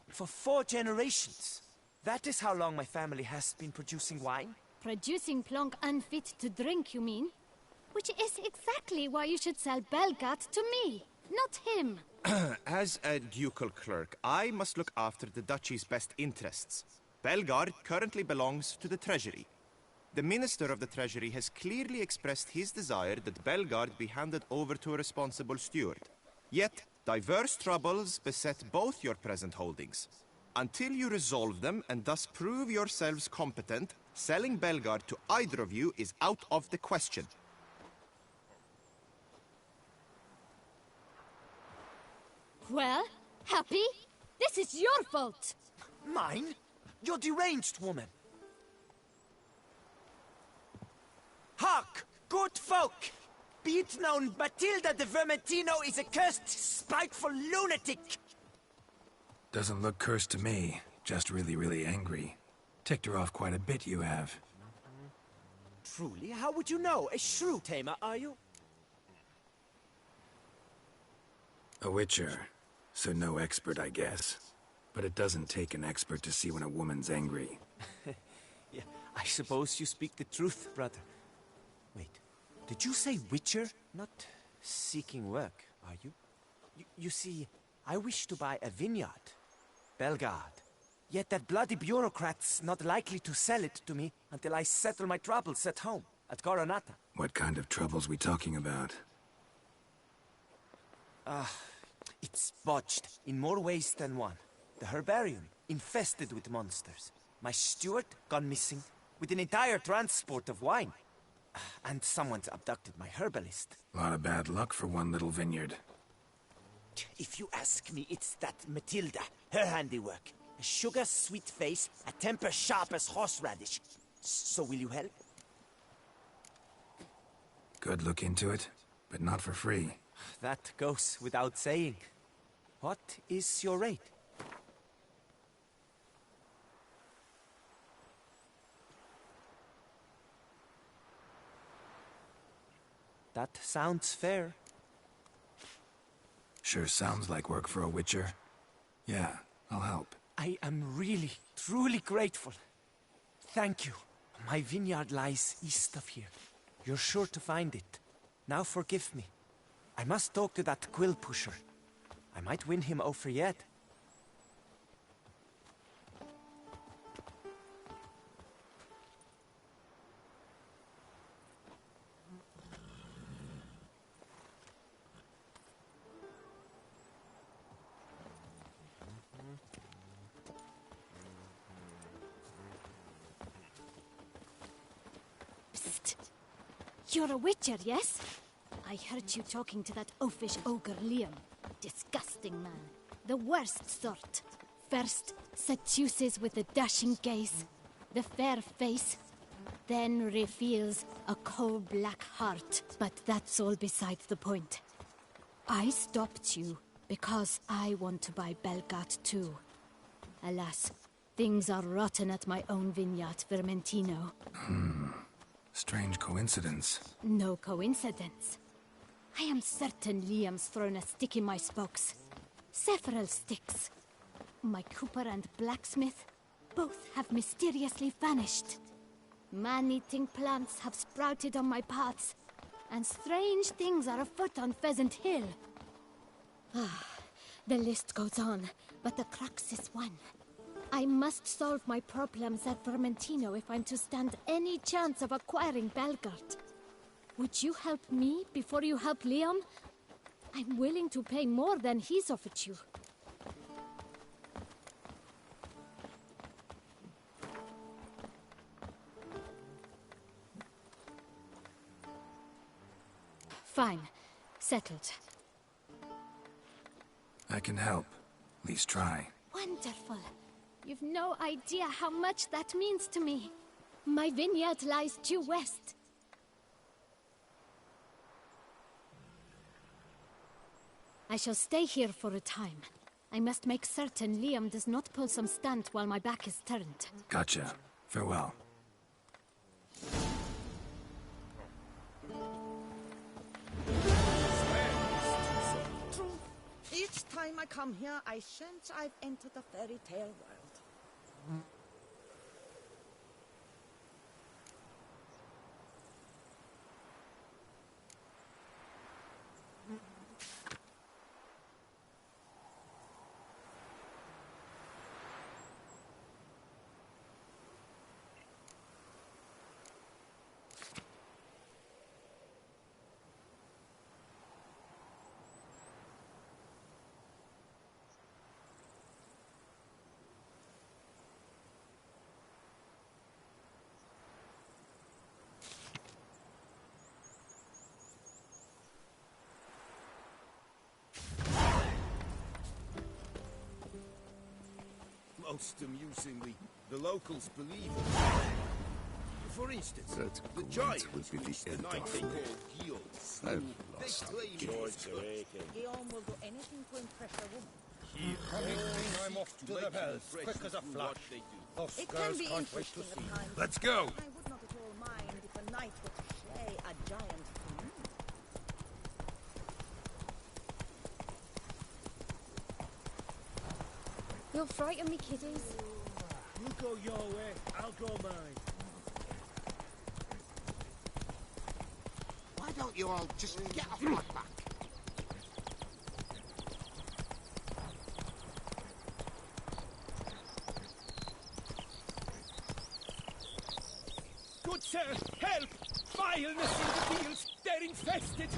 For 4 generations. That is how long my family has been producing wine. Producing plonk unfit to drink, you mean? Which is exactly why you should sell Belgat to me, not him. As a ducal clerk, I must look after the duchy's best interests. Belgard currently belongs to the treasury. The minister of the treasury has clearly expressed his desire that Belgard be handed over to a responsible steward. Yet, diverse troubles beset both your present holdings. Until you resolve them and thus prove yourselves competent, selling Belgard to either of you is out of the question. Well, Happy? This is your fault! Mine? You're deranged, woman. Hark, good folk! Be it known, Matilda de Vermentino is a cursed, spiteful lunatic! Doesn't look cursed to me. Just really, really angry. Ticked her off quite a bit, you have. Truly? How would you know? A shrew tamer, are you? A witcher. So no expert, I guess. But it doesn't take an expert to see when a woman's angry. Yeah, I suppose you speak the truth, brother. Wait, did you say witcher? Not seeking work, are you? You see, I wish to buy a vineyard. Belgard. Yet that bloody bureaucrat's not likely to sell it to me until I settle my troubles at home, at Coronata. What kind of troubles we talking about? It's botched in more ways than one. The herbarium, infested with monsters. My steward, gone missing, with an entire transport of wine. And someone's abducted my herbalist. A lot of bad luck for one little vineyard. If you ask me, it's that Matilda, her handiwork. A sugar-sweet face, a temper sharp as horseradish. So will you help? Could look into it, but not for free. That goes without saying. What is your rate? That sounds fair. Sure sounds like work for a witcher. Yeah, I'll help. I am really, truly grateful. Thank you. My vineyard lies east of here. You're sure to find it. Now forgive me. I must talk to that quill pusher. I might win him over yet. Psst. You're a witcher, yes? I heard you talking to that oafish ogre Liam. Disgusting man. The worst sort. First, seduces with a dashing gaze, the fair face, then reveals a coal-black heart. But that's all besides the point. I stopped you because I want to buy Belgard too. Alas, things are rotten at my own vineyard, Vermentino. Strange coincidence. No coincidence. I am certain Liam's thrown a stick in my spokes. Several sticks. My cooper and blacksmith both have mysteriously vanished. Man-eating plants have sprouted on my paths, and strange things are afoot on Pheasant Hill. The list goes on, but the crux is one. I must solve my problems at Vermentino if I'm to stand any chance of acquiring Belgard. Would you help me before you help Liam? I'm willing to pay more than he's offered you. Fine. Settled. I can help. At least try. Wonderful. You've no idea how much that means to me. My vineyard lies due west. I shall stay here for a time. I must make certain Liam does not pull some stunt while my back is turned. Gotcha. Farewell. True. Each time I come here, I sense I've entered a fairy tale world. Most amusingly, the locals believe it. For instance, the giant will be the end night of they me. call Guilds. I've They lost some claim gears. Guillaume will do anything to impress a woman. I'm off to the bells, quick as a flash. It can be interesting at times. Let's go! I would not at all mind if a knight were to slay a giant for me. You'll frighten me, kiddies. You go your way, I'll go mine. Why don't you all just get off my back? Good sir, help! Vileness in the fields, they're infested!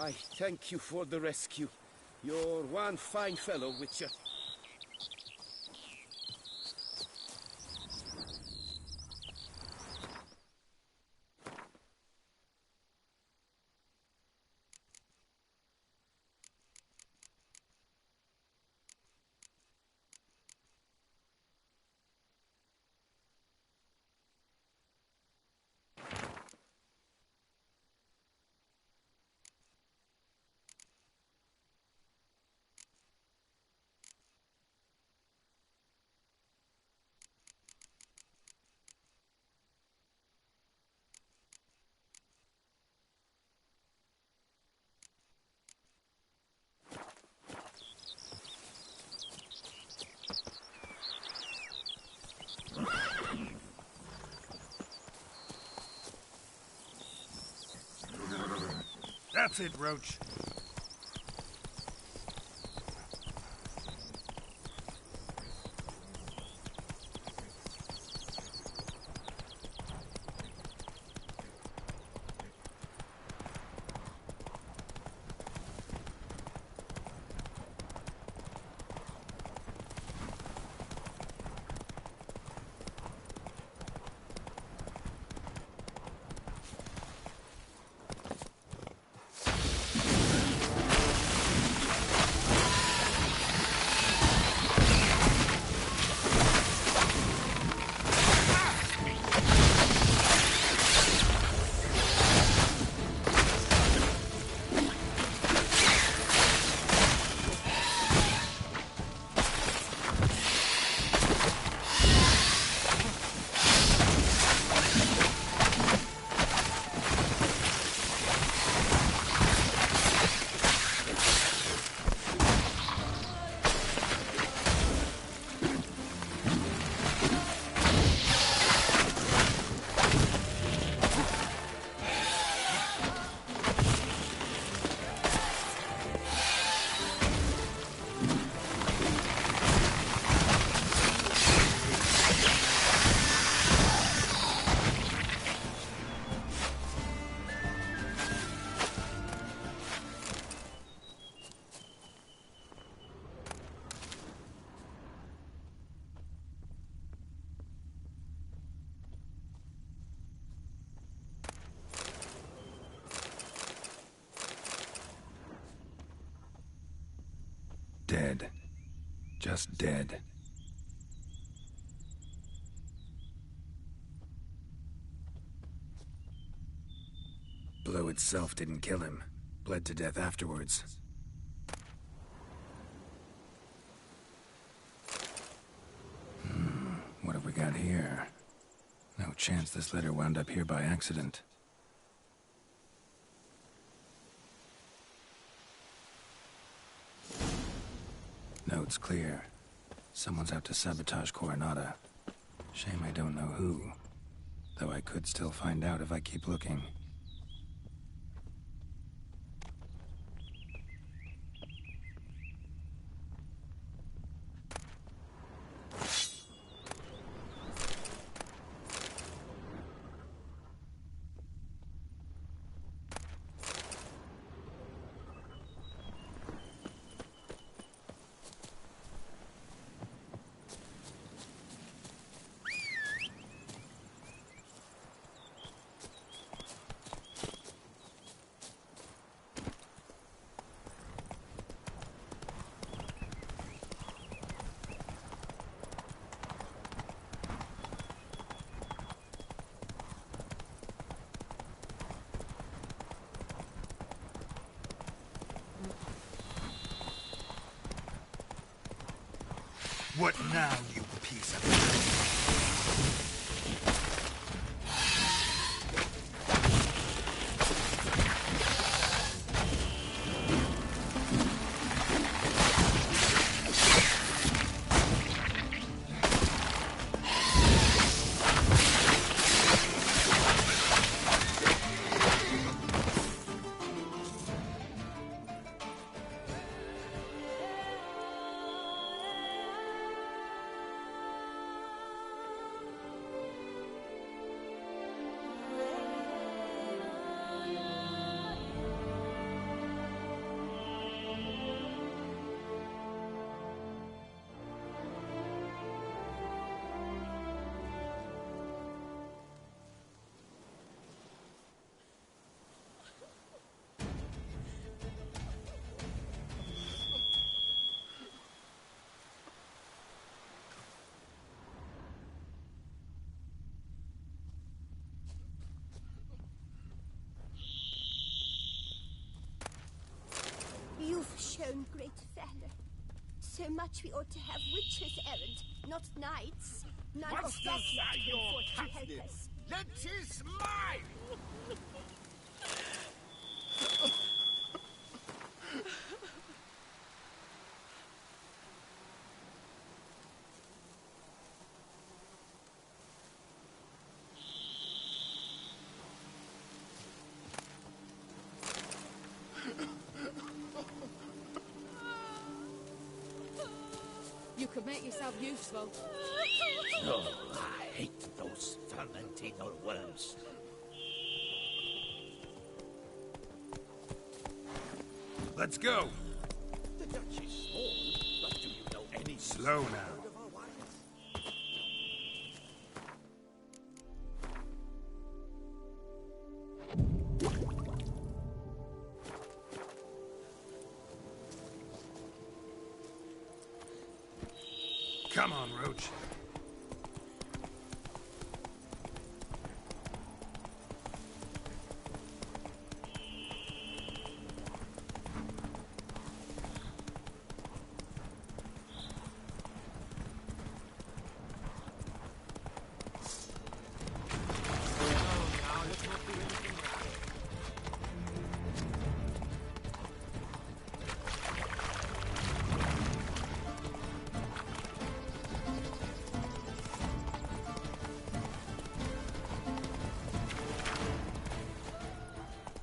I thank you for the rescue. You're one fine fellow, Witcher. That's it, Roach. Dead. Just dead. Blow itself didn't kill him. Bled to death afterwards. What have we got here? No chance this letter wound up here by accident. Note's clear. Someone's out to sabotage Coronata. Shame I don't know who. Though I could still find out if I keep looking. What now, you piece of... shown, great fellow. So much we ought to have witches errant, not knights. None of What's that this lot at came your forth to help captain? us. Let is mine! You could make yourself useful. No, I hate those fermentino worms. Let's go. The Dutch is small, but do you know any... Slow now. of our wines? Come on, Roach.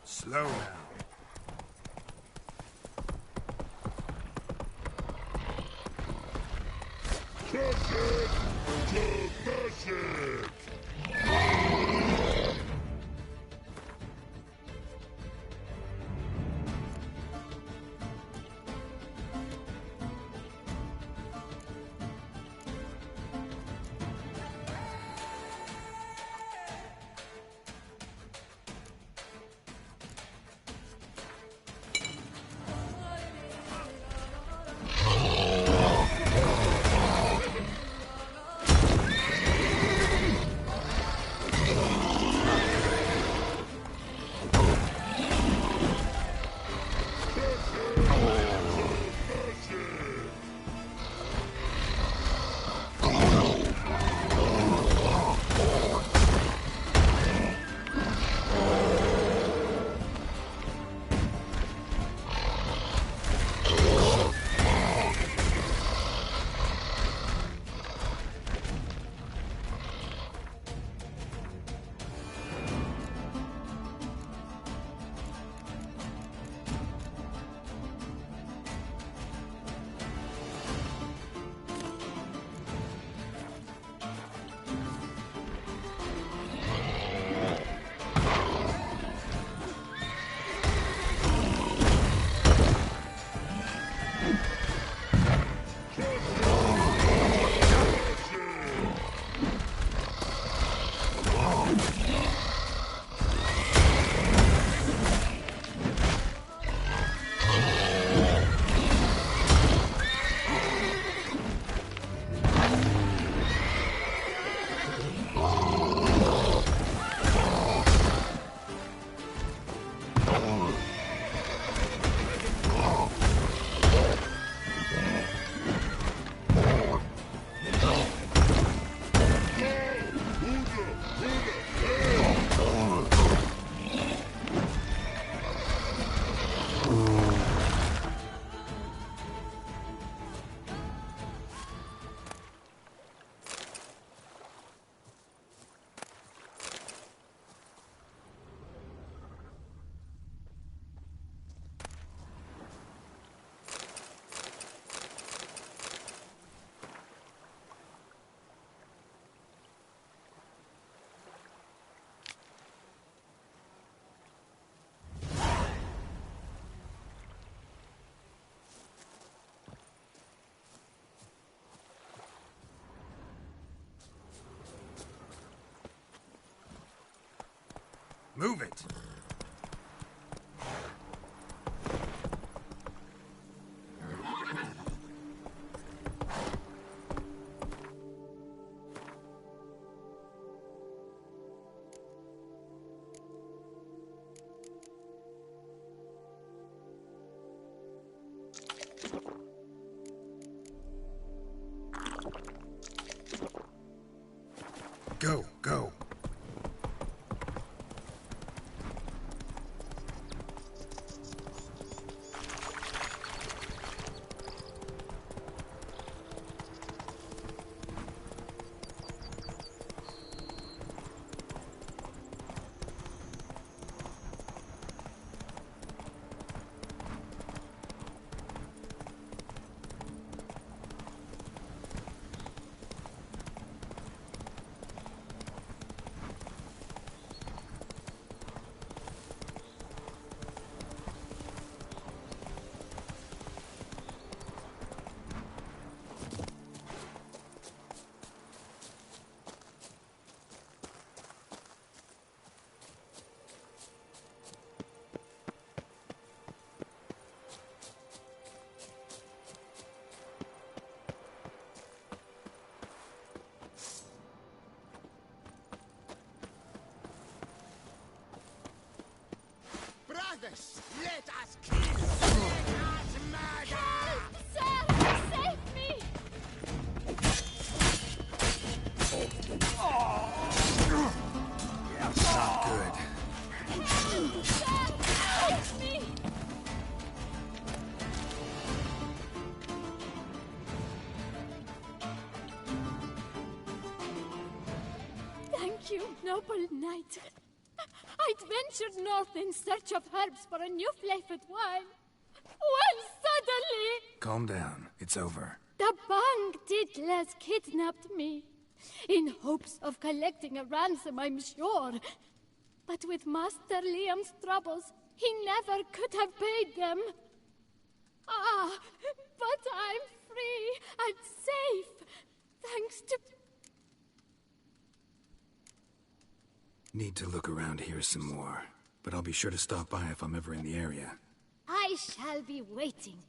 Slow now. Move it. justice! Let us kill! Let us murder! Sir, save me! Not good. Sir, save me! Thank you, noble knight. I'd ventured north in search of herbs for a new flavored wine. When suddenly... Calm down. It's over. the Bang Diddlers kidnapped me. In hopes of collecting a ransom, I'm sure. But with Master Liam's troubles, he never could have paid them. Ah, but I'm free and safe, thanks to... Need to look around here some more, but I'll be sure to stop by if I'm ever in the area. I shall be waiting.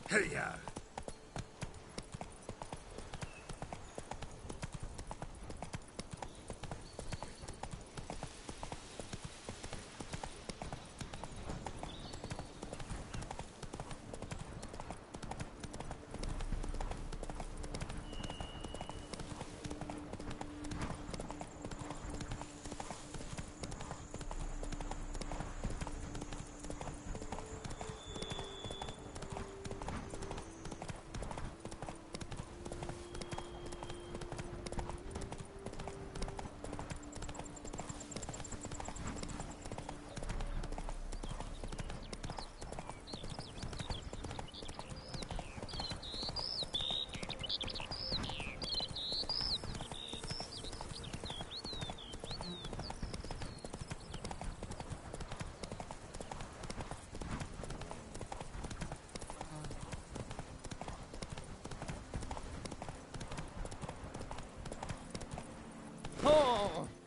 Hey-ya!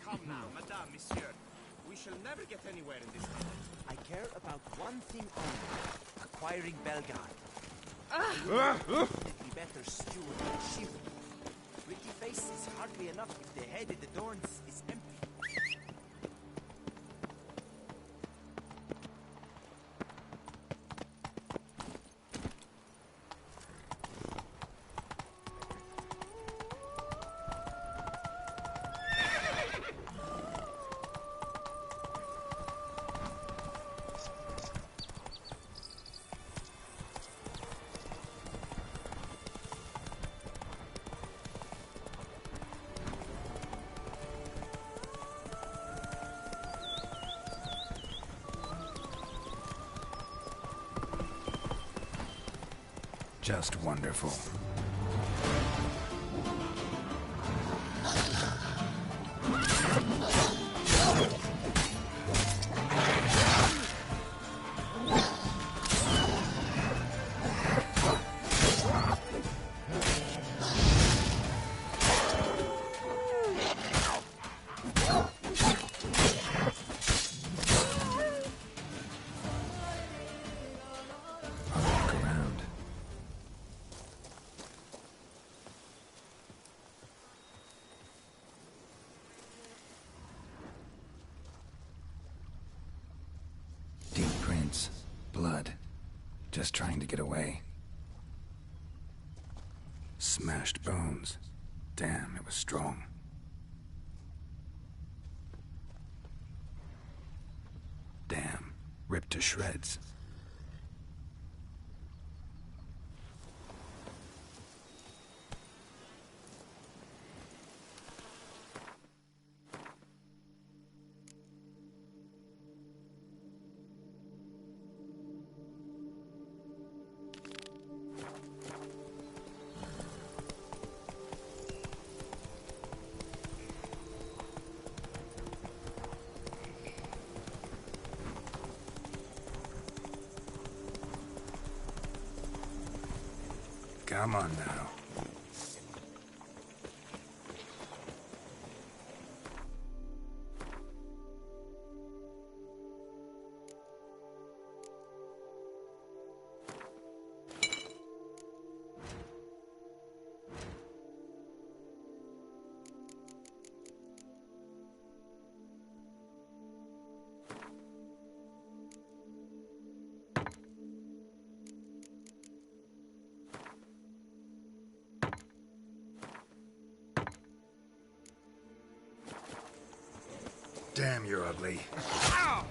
Come now, madame, monsieur. We shall never get anywhere in this village. I care about one thing only. Acquiring Belgard. Be better steward than shield. Pretty face is hardly enough if the head in the Dorns is empty. Just wonderful. Just trying to get away. Smashed bones. Damn, it was strong. Damn, ripped to shreds. Come on now. Damn, you're ugly. Ow!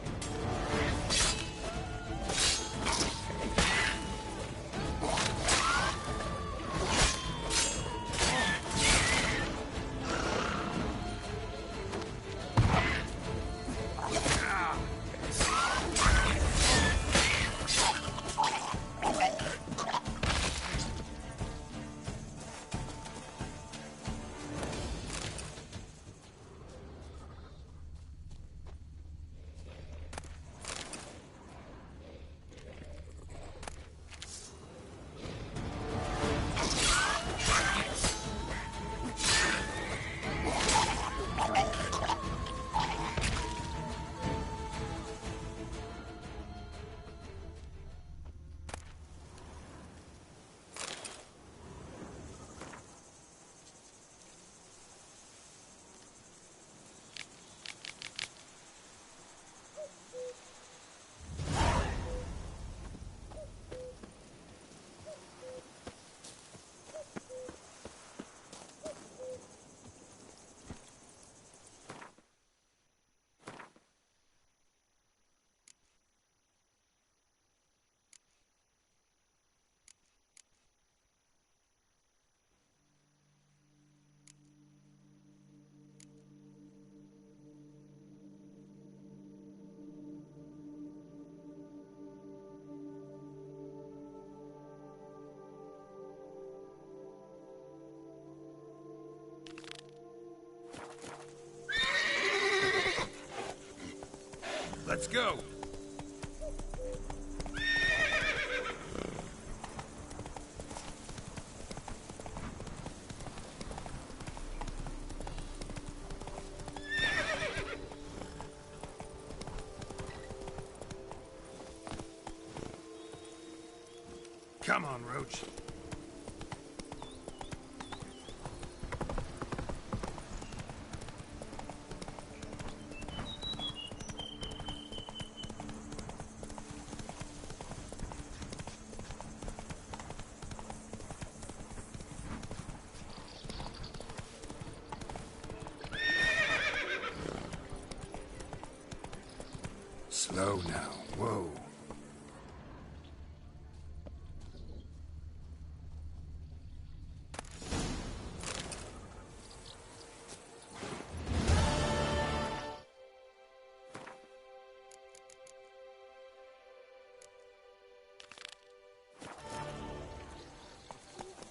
Let's go! Come on, Roach. Slow now. Whoa.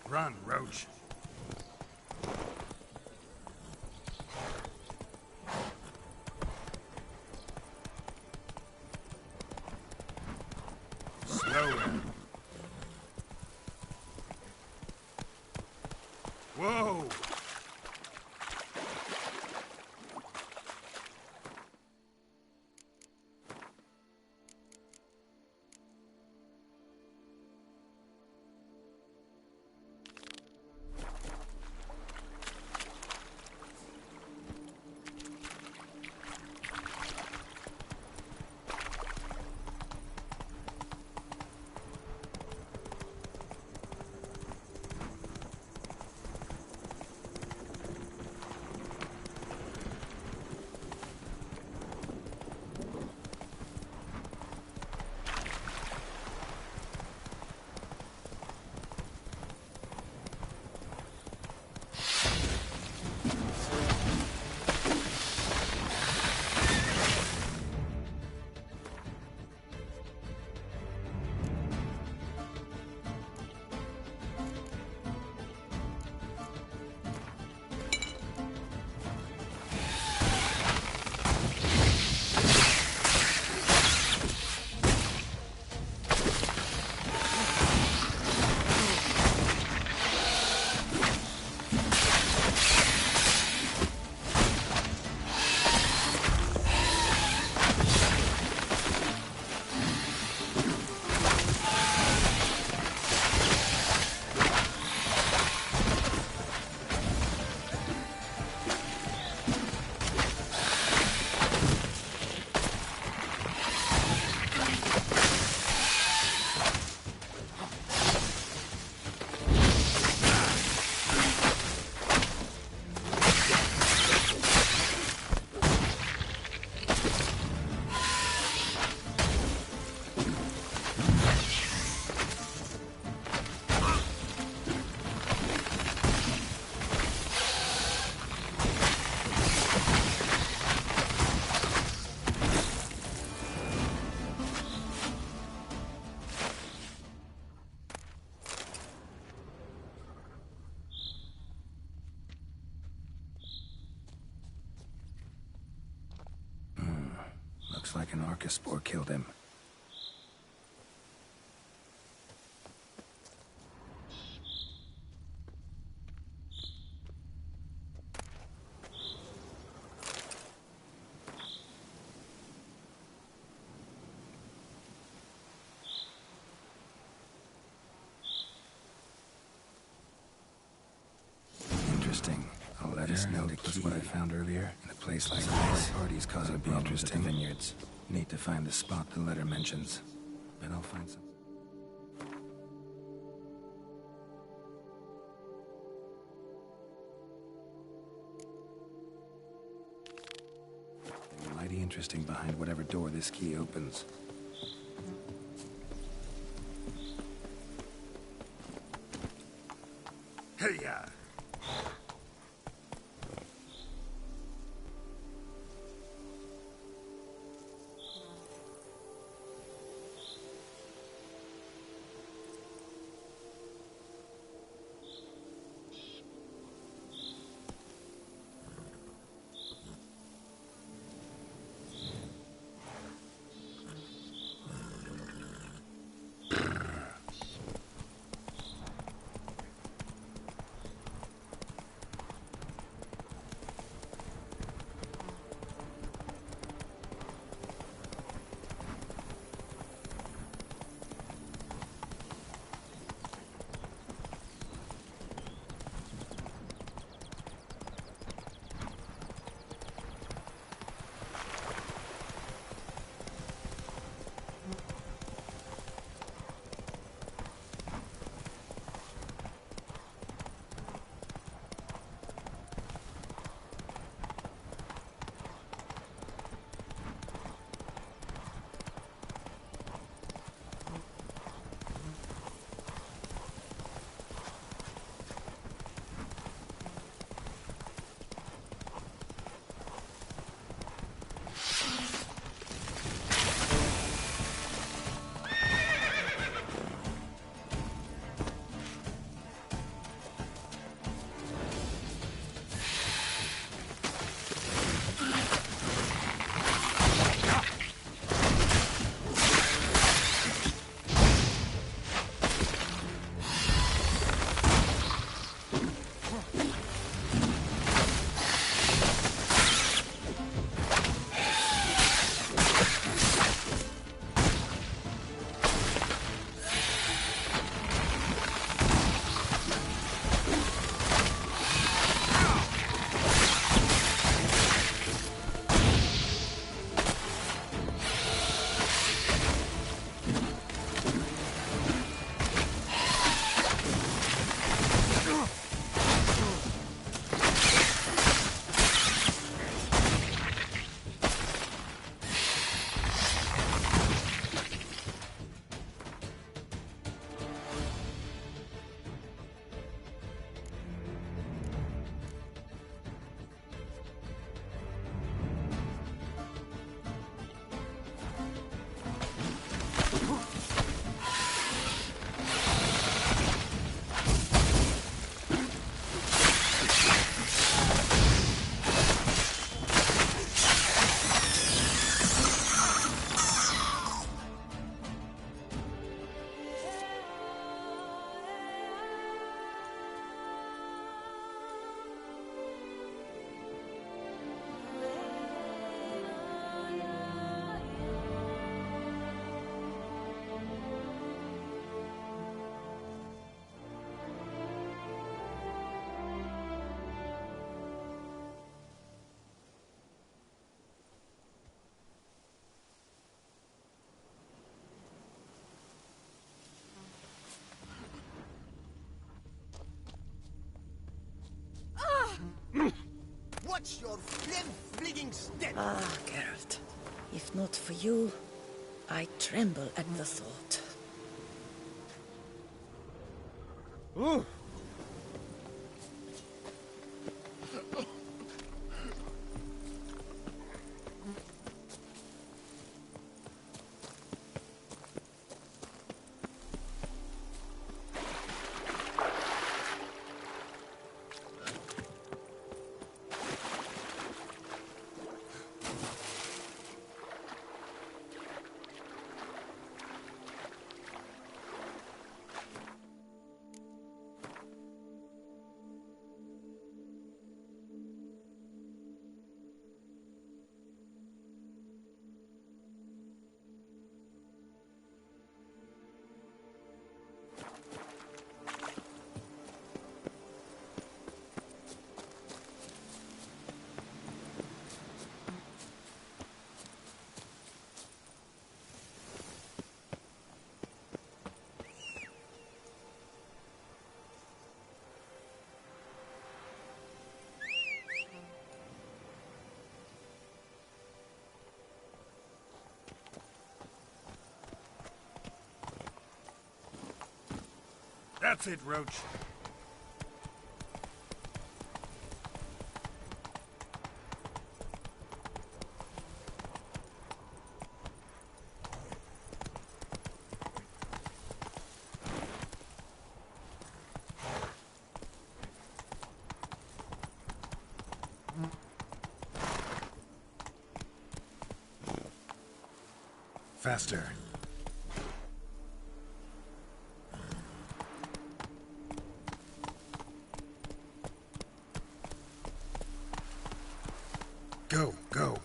Run, Roach. Slower. Whoa! Marcus Spore killed him. Interesting. I'll let us know that's what I found earlier. In a place like this, parties cause a problem with the vineyards. Need to find the spot the letter mentions. Bet I'll find some. Something mighty interesting behind whatever door this key opens. Hey-ya! What's your flim-fligging step? Ah, Geralt. If not for you, I tremble at the thought. Ooh. That's it, Roach. Faster. Go, go.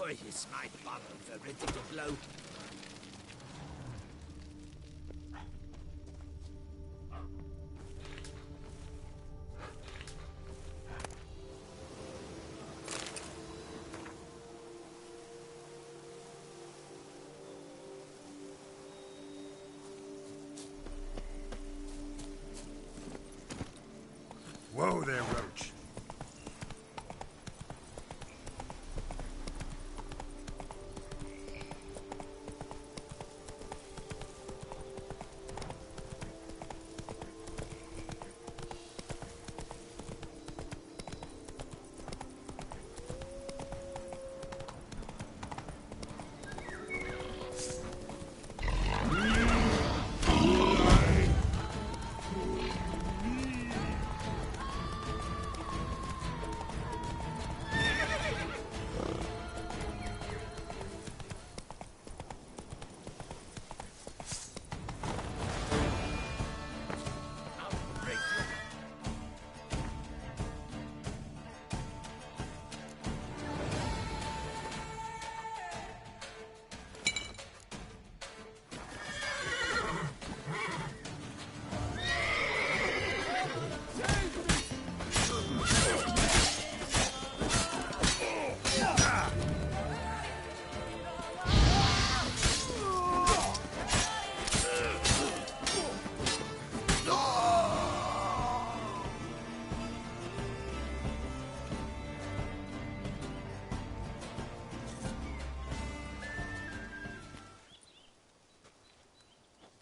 Boy, is my bottle ready to blow. Whoa there, Roach.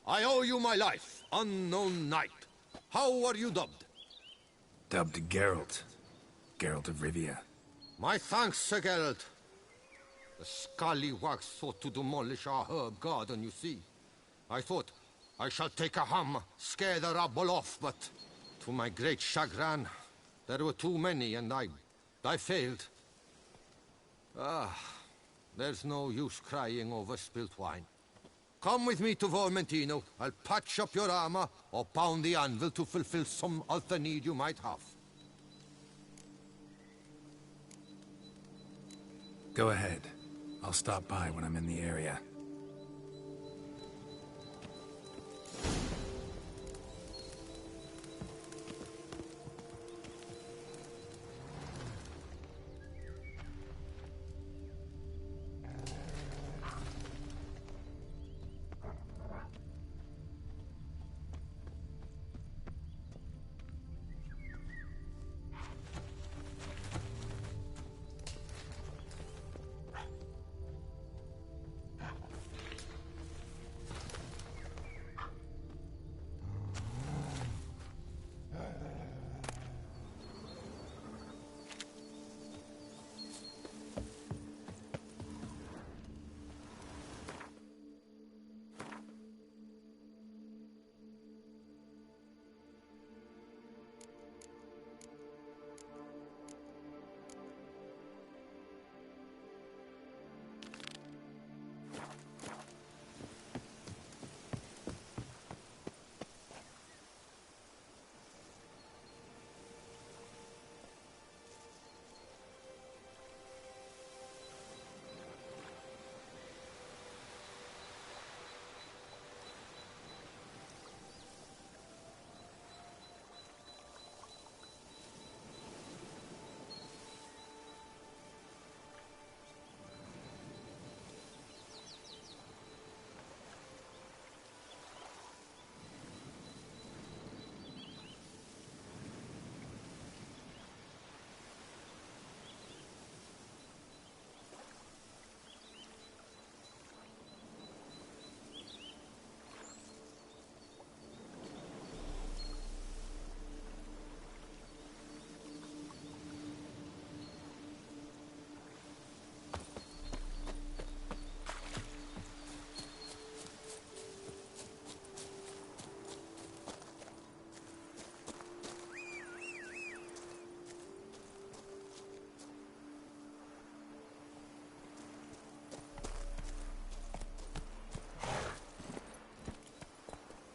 I owe you my life, unknown knight. How are you dubbed? Dubbed Geralt. Geralt of Rivia. My thanks, Sir Geralt. The scallywags sought to demolish our herb garden, you see. I thought I shall take a hum, scare the rabble off, but to my great chagrin, there were too many and I failed. There's no use crying over spilt wine. Come with me to Vermentino. I'll patch up your armor or pound the anvil to fulfill some other need you might have. Go ahead. I'll stop by when I'm in the area.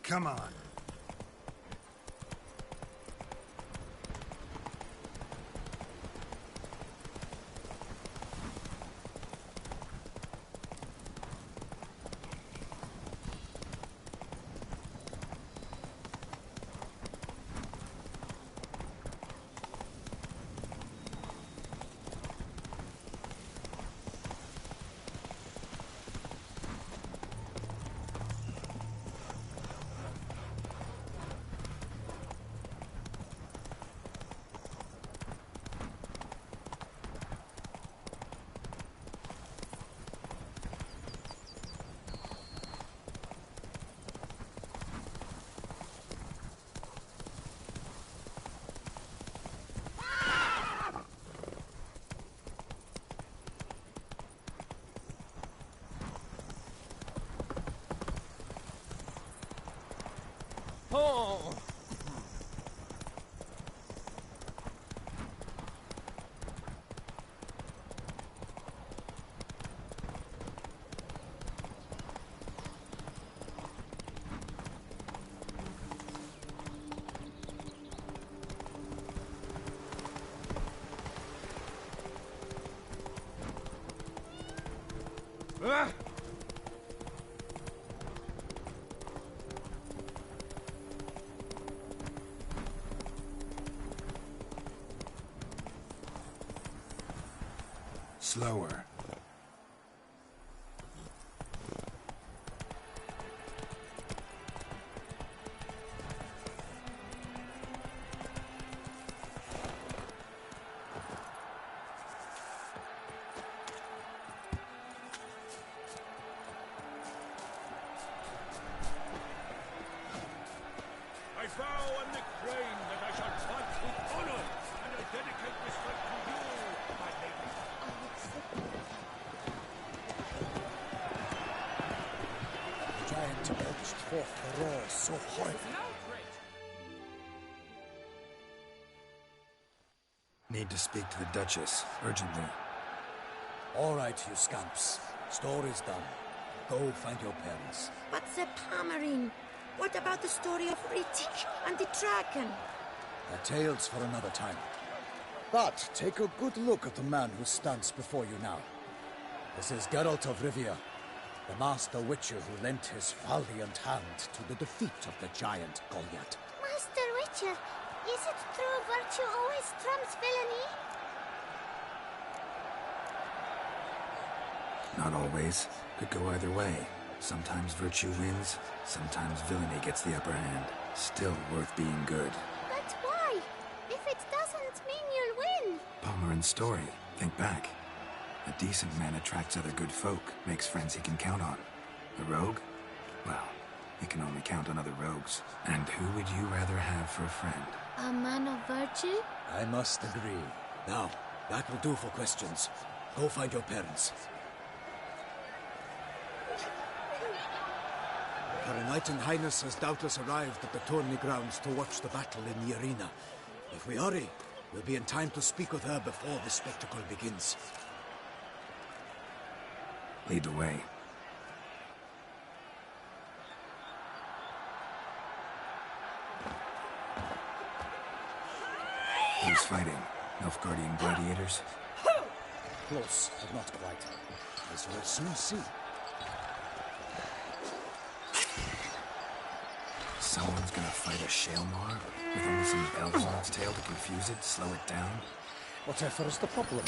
Come on. Oh! Slower. I vow on the crane that I shall fight with honor, and I dedicate this fight to you, my lady. The giant To belched forth the roar so horrible. Need to speak to the Duchess, urgently. All right, you scamps. Story's done. Go find your parents. But the Pomerine, what about the story of Rittik and the dragon? The tales for another time. But take a good look at the man who stands before you now. This is Geralt of Rivia, the master witcher who lent his valiant hand to the defeat of the giant Goliath. Master Witcher, is it true virtue always trumps villainy? Not always. Could go either way. Sometimes virtue wins, sometimes villainy gets the upper hand. Still worth being good. But why? If it doesn't mean you'll win. Palmerin's story. Think back. A decent man attracts other good folk, makes friends he can count on. A rogue? Well, he can only count on other rogues. And who would you rather have for a friend? A man of virtue? I must agree. Now, that will do for questions. Go find your parents. Her Knight and Highness has doubtless arrived at the tourney grounds to watch the battle in the arena. If we hurry, we'll be in time to speak with her before the spectacle begins. Lead the way. Who's fighting? Nilfgaardian gladiators? Close, but not quite. As we'll soon see. Someone's gonna fight a Shaelmar with only some bells on its tail to confuse it, slow it down? Whatever is the problem?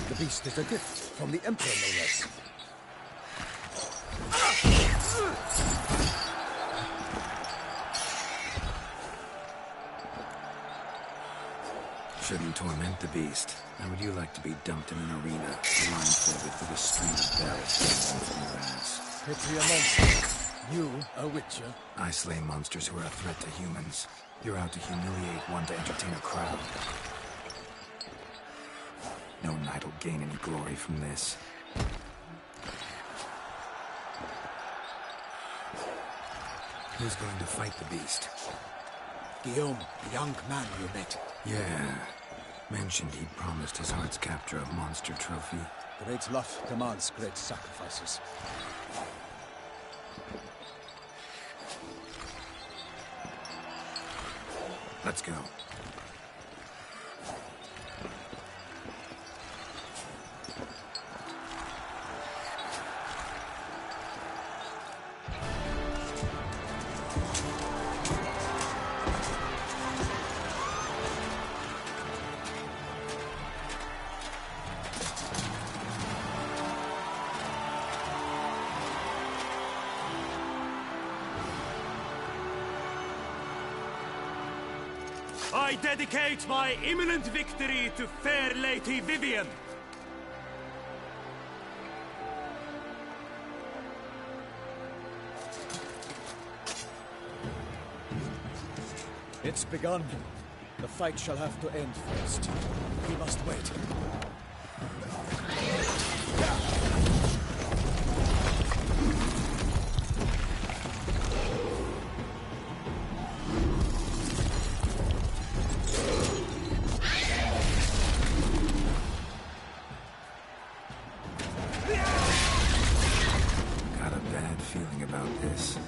The beast is a gift from the Emperor, no less. Shouldn't torment the beast. How would you like to be dumped in an arena, blindfolded with a string of bells from your ass? Pity a monster. You, a witcher? I slay monsters who are a threat to humans. You're out to humiliate one to entertain a crowd. No knight will gain any glory from this. Who's going to fight the beast? Guillaume, the young man you met. Yeah. Mentioned he'd promised his heart's capture a monster trophy. Great love demands great sacrifices. Let's go. I dedicate my imminent victory to fair Lady Vivian. It's begun. The fight shall have to end first. We must wait. Got a bad feeling about this.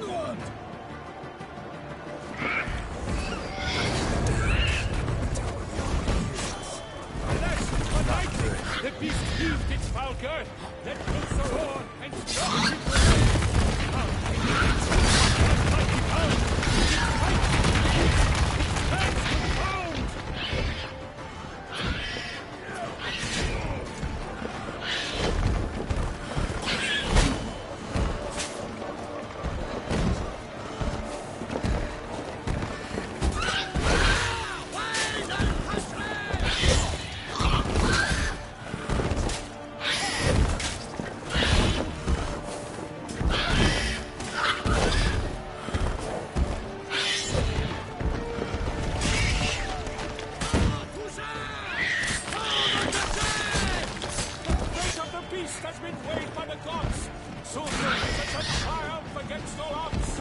Onward! The beast heaved its foul girth, let loose a roar, and struck it has been weighed by the gods. Soon will be such a triumph against all odds.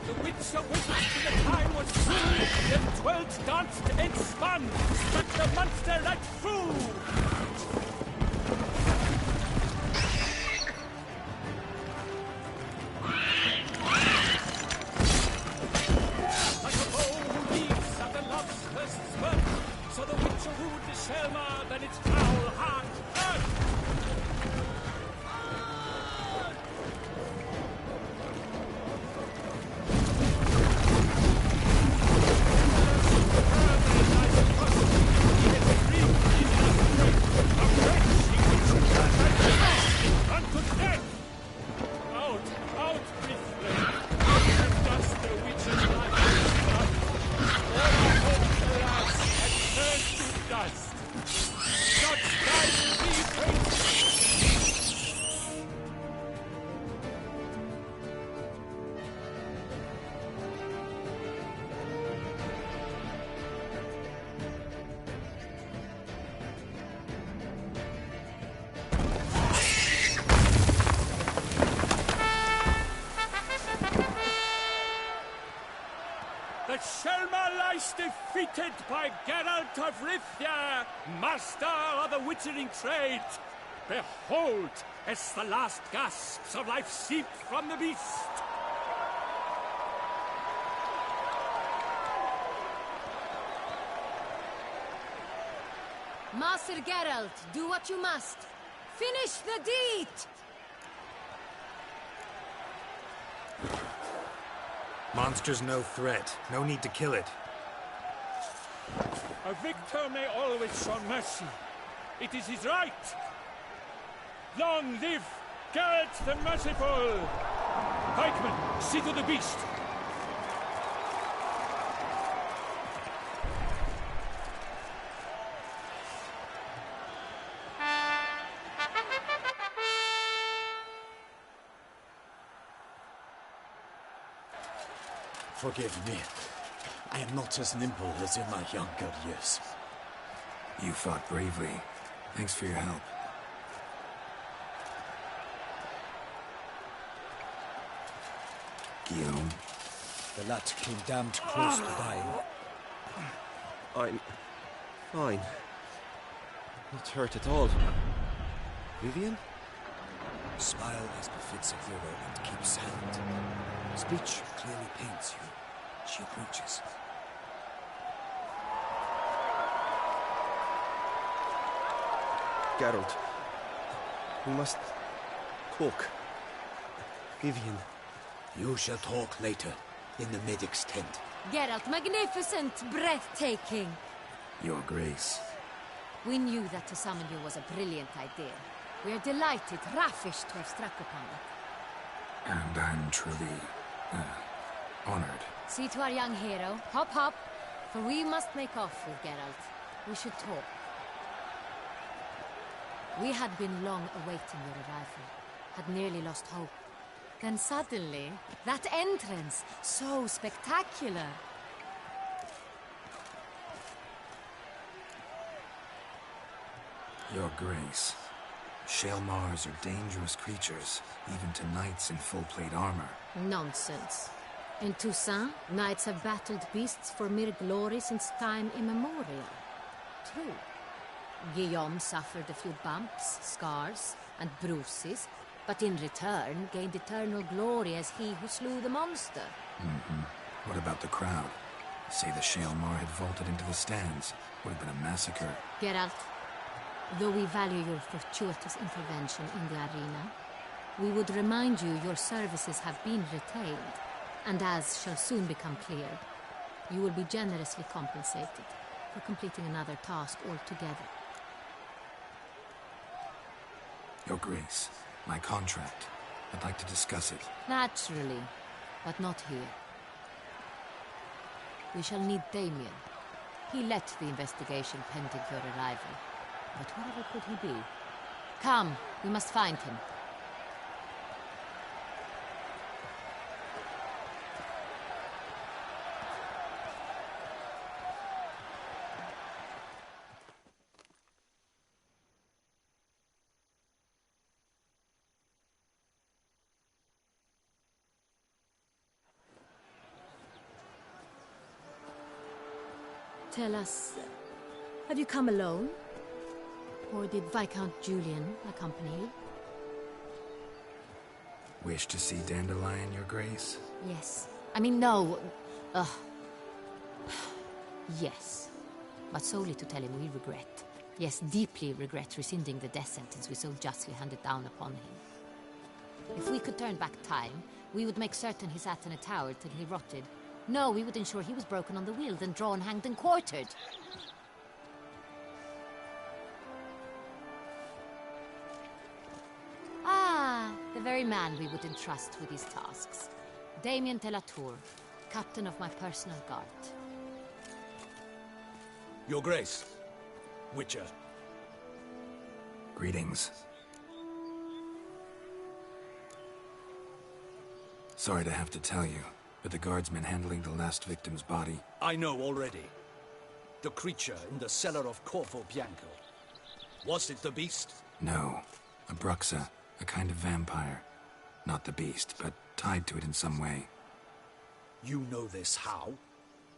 The wits of wizards to the time was true. Them 12 danced and spun, struck the monster right through. Like a bow who leaves after love's first spurt, so the witcher wooed the Selma, then its foul heart hurt. The Selma lies defeated by Geralt of Rivia, master of the witchering trade. Behold, as the last gasps of life seep from the beast. Master Geralt, do what you must. Finish the deed! Monster's no threat. No need to kill it. A victor may always show mercy. It is his right. Long live Geralt the Merciful! Pikeman, see to the beast. Forgive me. I am not as nimble as in my younger years. You fought bravely. Thanks for your help. Guillaume? The lad came damned close to dying. I'm fine. Not hurt at all. Vivian? Smile as befits a hero and keep silent. Speech clearly paints you. She approaches. Geralt, we must talk. Vivian. You shall talk later, in the medic's tent. Geralt, magnificent, breathtaking. Your Grace. We knew that to summon you was a brilliant idea. We are delighted, ravished to have struck upon it. And I'm truly, honored. See to our young hero. Hop, hop. For we must make off with Geralt. We should talk. We had been long awaiting your arrival. Had nearly lost hope. Then suddenly, that entrance, so spectacular. Your Grace. Shaelmars are dangerous creatures, even to knights in full-plate armor. Nonsense. In Toussaint, knights have battled beasts for mere glory since time immemorial. True. Guillaume suffered a few bumps, scars, and bruises, but in return gained eternal glory as he who slew the monster. What about the crowd? Say the Shaelmar had vaulted into the stands. Would have been a massacre. Geralt, though we value your fortuitous intervention in the arena, we would remind you your services have been retained, and as shall soon become clear, you will be generously compensated for completing another task altogether. Your Grace, my contract. I'd like to discuss it. Naturally, but not here. We shall need Damien. He led the investigation pending your arrival. But wherever could he be? Come, we must find him. Tell us, have you come alone? Or did Viscount Julian accompany you? Wish to see Dandelion, Your Grace? Yes. I mean, no. Yes. But solely to tell him we regret. Yes, deeply regret rescinding the death sentence we so justly handed down upon him. If we could turn back time, we would make certain he sat in a tower till he rotted. No, we would ensure he was broken on the wheel, then drawn, hanged, and quartered. Ah, the very man we would entrust with these tasks. Damien de la Tour, captain of my personal guard. Your Grace, Witcher. Greetings. Sorry to have to tell you, but the guardsmen handling the last victim's body... I know already. The creature in the cellar of Corvo Bianco. Was it the beast? No. A Bruxa, a kind of vampire. Not the beast, but tied to it in some way. You know this how?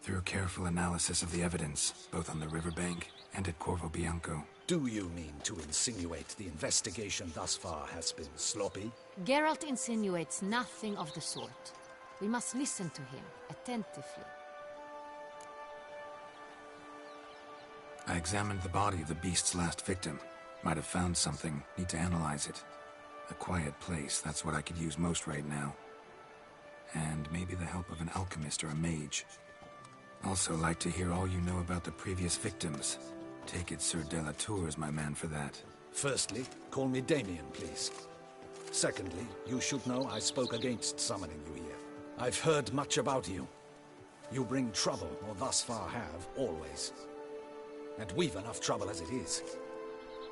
Through careful analysis of the evidence, both on the riverbank and at Corvo Bianco. Do you mean to insinuate the investigation thus far has been sloppy? Geralt insinuates nothing of the sort. We must listen to him attentively. I examined the body of the beast's last victim. Might have found something. Need to analyze it. A quiet place, that's what I could use most right now. And maybe the help of an alchemist or a mage. Also like to hear all you know about the previous victims. Take it Sir de la Tour is my man for that. Firstly, call me Damien, please. Secondly, you should know I spoke against summoning you here. I've heard much about you. You bring trouble, or thus far have, always. And we've enough trouble as it is.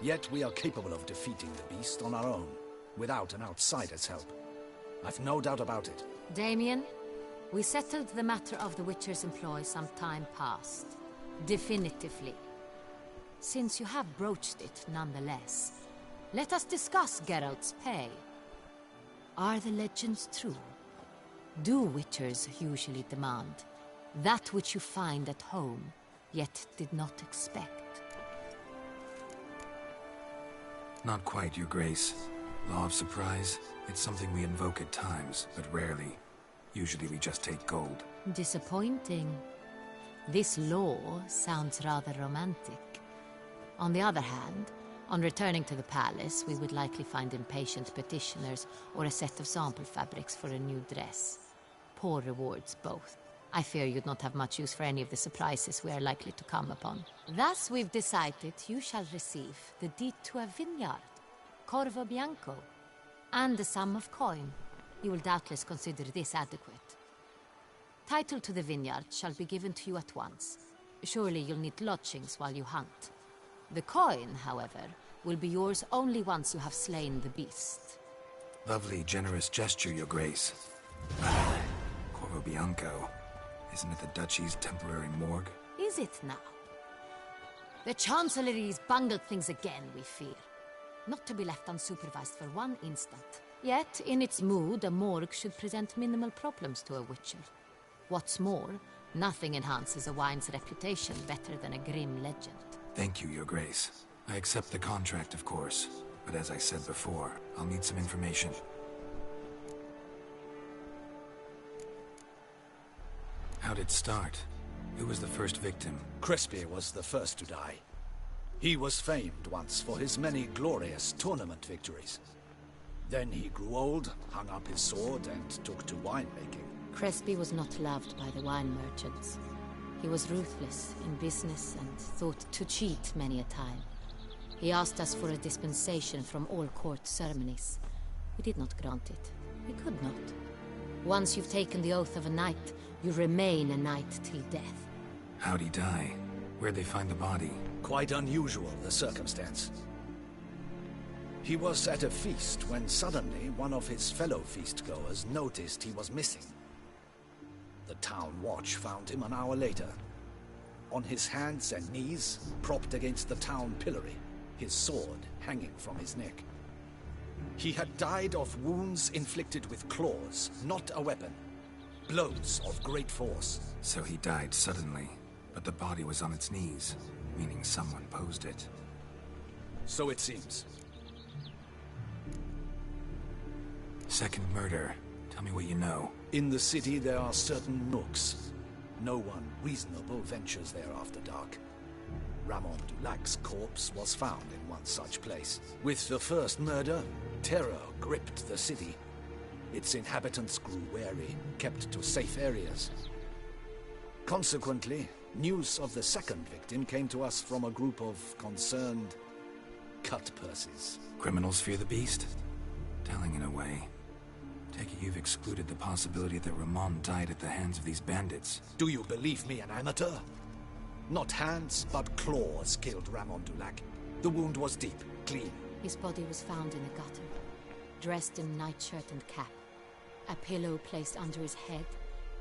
Yet we are capable of defeating the beast on our own, without an outsider's help. I've no doubt about it. Damien, we settled the matter of the Witcher's employ some time past. Definitively. Since you have broached it nonetheless, let us discuss Geralt's pay. Are the legends true? Do Witchers usually demand that which you find at home, yet did not expect? Not quite, Your Grace. Law of surprise, it's something we invoke at times, but rarely. Usually we just take gold. Disappointing. This law sounds rather romantic. On the other hand, on returning to the palace, we would likely find impatient petitioners or a set of sample fabrics for a new dress. Poor rewards, both. I fear you'd not have much use for any of the surprises we are likely to come upon. Thus, we've decided you shall receive the deed to a vineyard, Corvo Bianco, and a sum of coin. You will doubtless consider this adequate. Title to the vineyard shall be given to you at once. Surely you'll need lodgings while you hunt. The coin, however, will be yours only once you have slain the beast. Lovely, generous gesture, Your Grace. Corvo Bianco. Isn't it the Duchy's temporary morgue? Is it now? The Chancellery's bungled things again, we fear. Not to be left unsupervised for one instant. Yet, in its mood, a morgue should present minimal problems to a Witcher. What's more, nothing enhances a wine's reputation better than a grim legend. Thank you, Your Grace. I accept the contract, of course. but as I said before, I'll need some information. How'd it start? Who was the first victim? Crespi was the first to die. He was famed once for his many glorious tournament victories. Then he grew old, hung up his sword, and took to winemaking. Crespi was not loved by the wine merchants. He was ruthless in business and thought to cheat many a time. He asked us for a dispensation from all court ceremonies. We did not grant it. We could not. Once you've taken the oath of a knight, you remain a knight till death. How'd he die? Where'd they find the body? Quite unusual, the circumstance. He was at a feast when suddenly one of his fellow feastgoers noticed he was missing. The town watch found him an hour later. On his hands and knees, propped against the town pillory, his sword hanging from his neck. He had died of wounds inflicted with claws, not a weapon. Blows of great force. So he died suddenly, but the body was on its knees, meaning someone posed it. So it seems. Second murder. Tell me what you know. In the city there are certain nooks. No one reasonable ventures there after dark. Ramon Dulac's corpse was found in one such place. With the first murder, terror gripped the city. Its inhabitants grew wary, kept to safe areas. Consequently, news of the second victim came to us from a group of concerned cut-purses. Criminals fear the beast? Telling in a way. Take it you've excluded the possibility that Ramon died at the hands of these bandits. Do you believe me an amateur? Not hands, but claws killed Ramon Dulac. The wound was deep, clean. His body was found in a gutter, dressed in nightshirt and cap, a pillow placed under his head,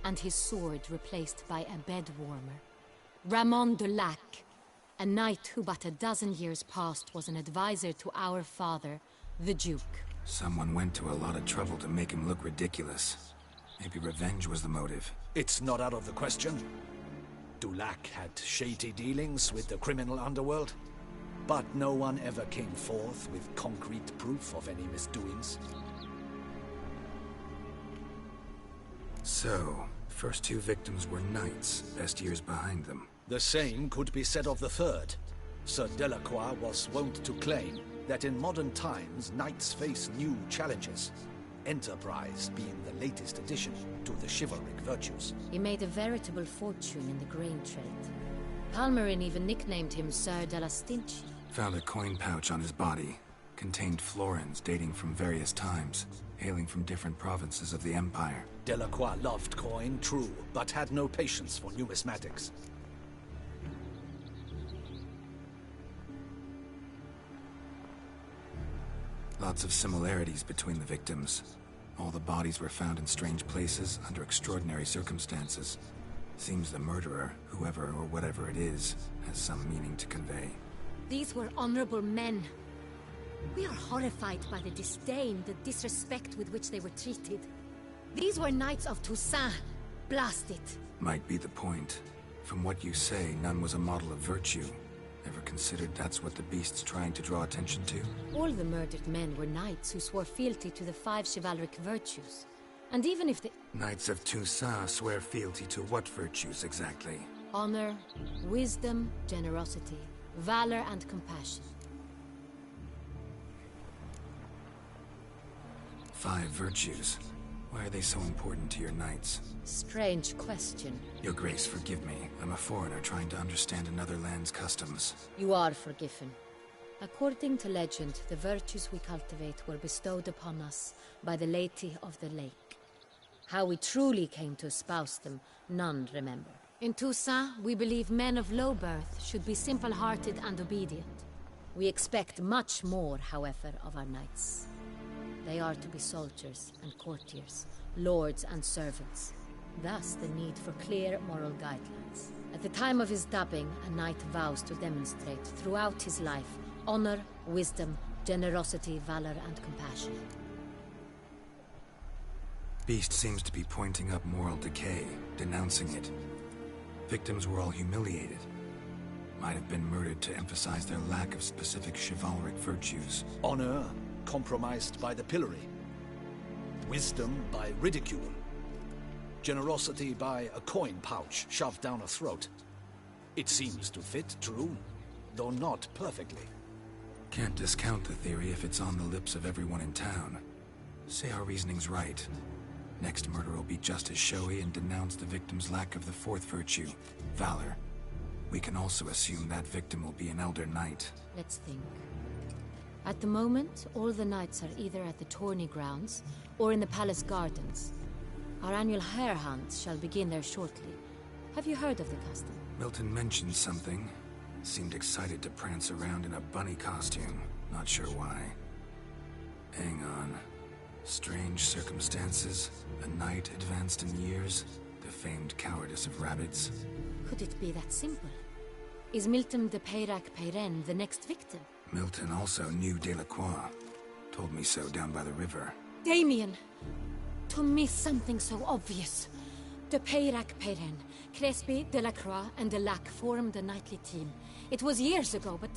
and his sword replaced by a bed warmer. Ramon Dulac, a knight who but a dozen years past was an advisor to our father, the Duke. Someone went to a lot of trouble to make him look ridiculous. Maybe revenge was the motive. It's not out of the question. Dulac had shady dealings with the criminal underworld, but no one ever came forth with concrete proof of any misdoings. So, first two victims were knights, best years behind them. The same could be said of the third. Sir Delacroix was wont to claim that in modern times knights face new challenges, enterprise being the latest addition to the chivalric virtues. He made a veritable fortune in the grain trade. Palmerin even nicknamed him Sir de la Stinchi. Found a coin pouch on his body. Contained florins dating from various times, hailing from different provinces of the Empire. Delacroix loved coin, true, but had no patience for numismatics. Lots of similarities between the victims. All the bodies were found in strange places under extraordinary circumstances. Seems the murderer, whoever or whatever it is, has some meaning to convey. These were honorable men. We are horrified by the disdain, the disrespect with which they were treated. These were knights of Toussaint. Blast it. Might be the point. From what you say, none was a model of virtue. Ever considered that's what the beast's trying to draw attention to? All the murdered men were knights who swore fealty to the 5 chivalric virtues. And even if the... Knights of Toussaint swear fealty to what virtues exactly? Honor, wisdom, generosity, valor, and compassion. 5 virtues. Why are they so important to your knights? Strange question. Your Grace, forgive me. I'm a foreigner trying to understand another land's customs. You are forgiven. According to legend, the virtues we cultivate were bestowed upon us by the Lady of the Lake. How we truly came to espouse them, none remember. In Toussaint, we believe men of low birth should be simple-hearted and obedient. We expect much more, however, of our knights. They are to be soldiers and courtiers, lords and servants. Thus, the need for clear moral guidelines. At the time of his dubbing, a knight vows to demonstrate throughout his life honor, wisdom, generosity, valor, and compassion. Beast seems to be pointing up moral decay, denouncing it. Victims were all humiliated. might have been murdered to emphasize their lack of specific chivalric virtues. Honor compromised by the pillory. Wisdom by ridicule. Generosity by a coin pouch shoved down a throat. It seems to fit true, though not perfectly. Can't discount the theory if it's on the lips of everyone in town. Say our reasoning's right. Next murder will be just as showy and denounce the victim's lack of the fourth virtue, valor. We can also assume that victim will be an elder knight. Let's think. At the moment, all the knights are either at the tourney grounds or in the palace gardens. Our annual hare hunt shall begin there shortly. Have you heard of the custom? Milton mentioned something. Seemed excited to prance around in a bunny costume. Not sure why. Hang on. Strange circumstances. A knight advanced in years. The famed cowardice of rabbits. Could it be that simple? Is Milton de Peyrac-Peyren the next victim? Milton also knew Delacroix. Told me so down by the river. Damien! To miss something so obvious. De Peyrac-Peyren, Crespi, Delacroix, and Delac formed a knightly team. It was years ago, but...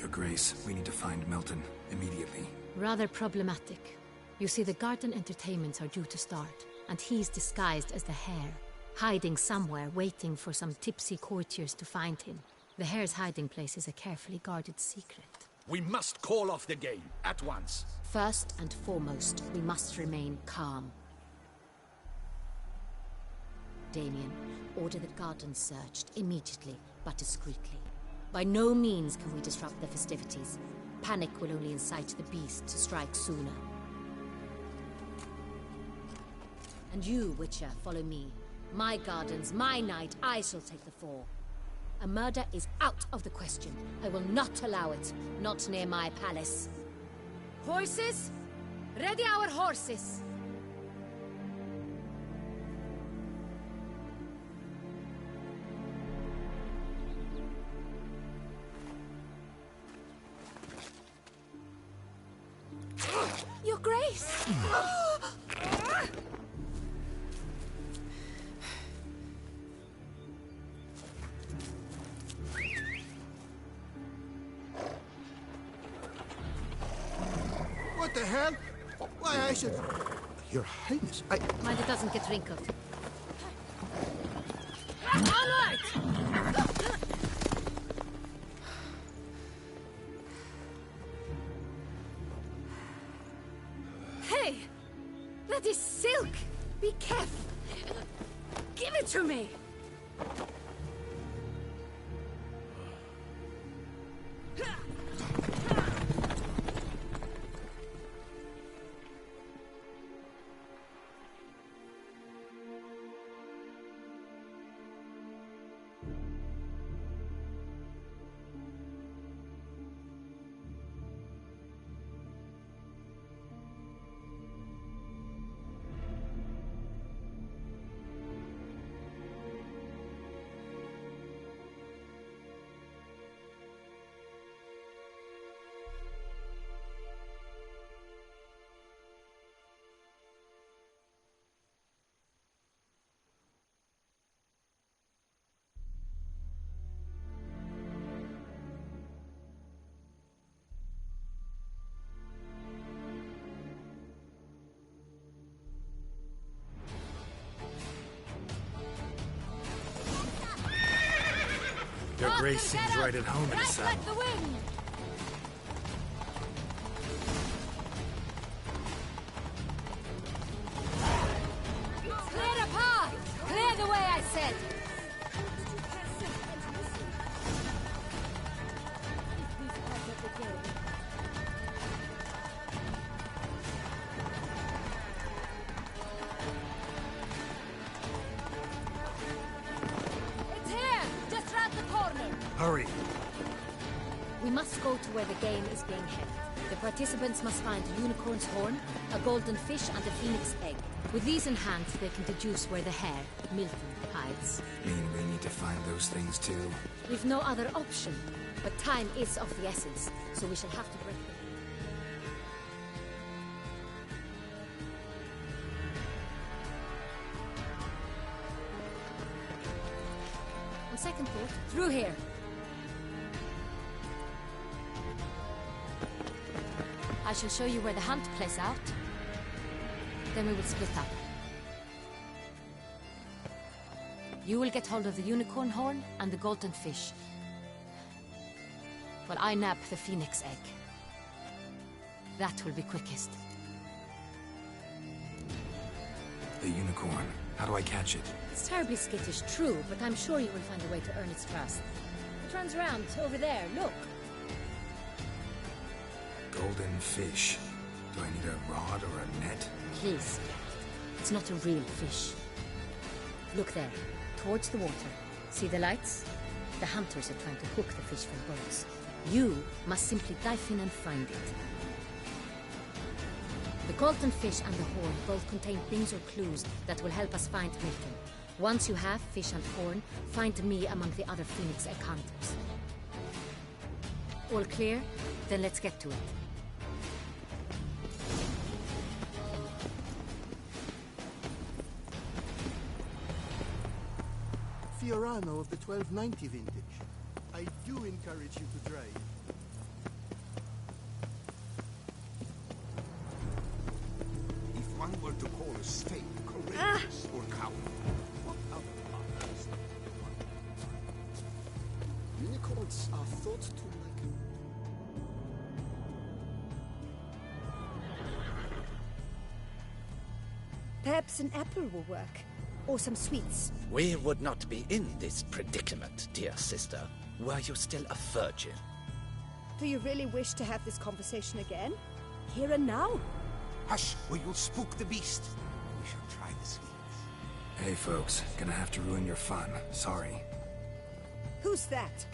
Your Grace, we need to find Milton immediately. Rather problematic. You see, the garden entertainments are due to start, and he's disguised as the hare, hiding somewhere, waiting for some tipsy courtiers to find him. The hare's hiding place is a carefully guarded secret. We must call off the game, at once. First and foremost, we must remain calm. Damien, order the garden searched immediately, but discreetly. By no means can we disrupt the festivities. Panic will only incite the beast to strike sooner. And you, Witcher, follow me. My gardens, my night, I shall take the fall. A murder is out of the question. I will not allow it. Not near my palace. Horses? Ready our horses! Your Grace! What the hell? Why, I should... Your Highness, I... Mind it doesn't get wrinkled. Onward! Hey! That is silk! Be careful! Give it to me! Your Grace seems right at home in the saddle. Like the wind! Clear the path! Clear the way, I said! It's here! Just round the corner! Hurry! We must go to where the game is being held. The participants must find a unicorn's horn, a golden fish, and a phoenix egg. With these in hand, they can deduce where the hare, Milton, hides. Mean we need to find those things too? We've no other option. But time is of the essence, so we shall have to break the... second thought, through here. I shall show you where the hunt plays out. Then we will split up. You will get hold of the unicorn horn and the golden fish, while I nab the phoenix egg. That will be quickest. The unicorn. How do I catch it? It's terribly skittish, true, but I'm sure you will find a way to earn its trust. It runs around over there, look. Golden fish. Do I need a rod or a net? Please. It's not a real fish. Look there, towards the water. See the lights? The hunters are trying to hook the fish from boats. You must simply dive in and find it. The golden fish and the horn both contain things or clues that will help us find Milton. Once you have fish and horn, find me among the other phoenix egg hunters. All clear? Then let's get to it. Fiorano of the 1290 vintage. I do encourage you to drive. If one were to call a steak courageous or cowardly, what other partners? Unicorns are thought to like... Perhaps an apple will work. Or some sweets. We would not be in this predicament, dear sister, were you still a virgin. Do you really wish to have this conversation again? Here and now? Hush, or you'll spook the beast. We shall try the sweets. Hey folks, gonna have to ruin your fun. Sorry. Who's that?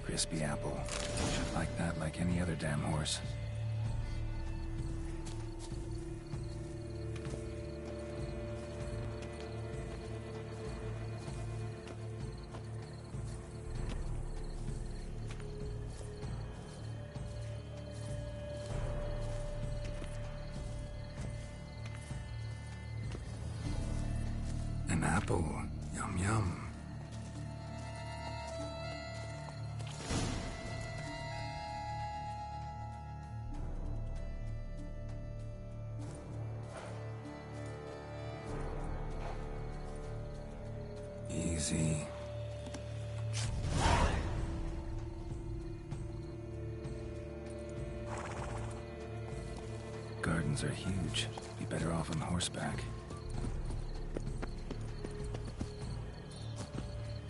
Crispy apple. Should like that like any other damn horse. An apple. Yum yum. Easy. Gardens are huge. Be better off on horseback.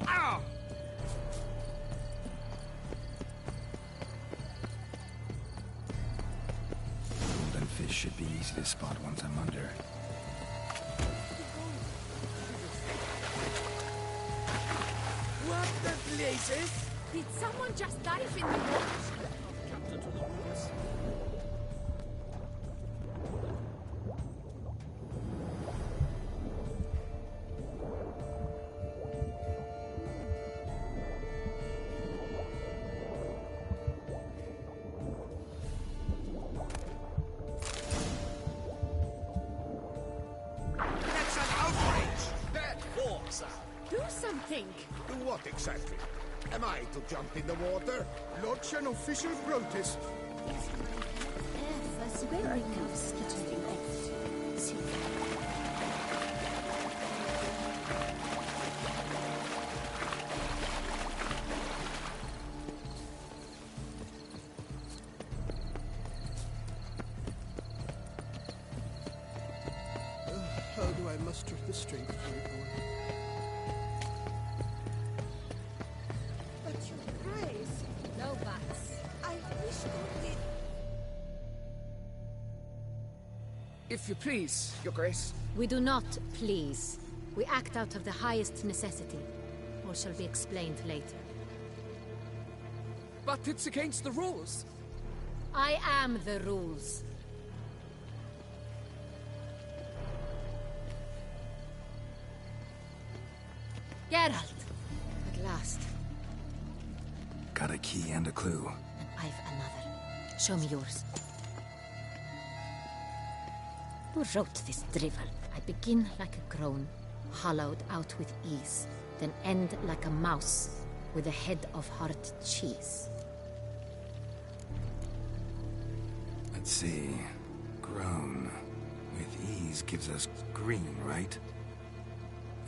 Ow! Golden fish should be easy to spot once I'm under. What the blazes? Did someone just dive in the water? Captain to the rules. That's an outrage! Bad force! Do something! Do what exactly? Am I to jump in the water? Lodge an official protest. Where are you skittering at? How do I muster the strength for it all? But your praise. No buts. I wish only... If you please, Your Grace. We do not please. We act out of the highest necessity. All shall be explained later. But it's against the rules. I am the rules. Geralt! At last. Got a key and a clue. I've another. Show me yours. Who wrote this drivel? I begin like a crone, hollowed out with ease, then end like a mouse, with a head of hard cheese. Let's see. Grown. With ease gives us green, right?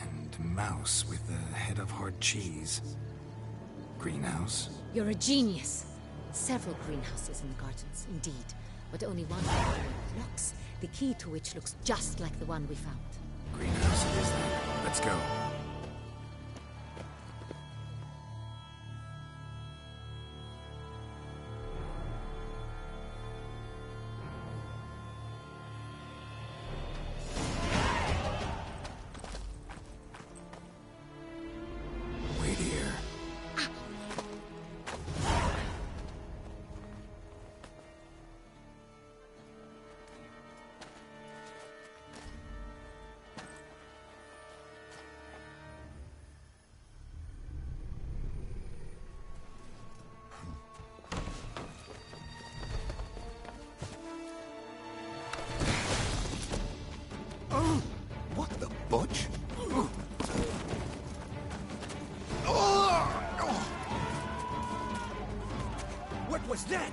And mouse with a head of hard cheese. Greenhouse? You're a genius. Several greenhouses in the gardens, indeed. But only one locks, the key to which looks just like the one we found. Greenhouse it is then. Let's go. Wait here. What the butch? What was that?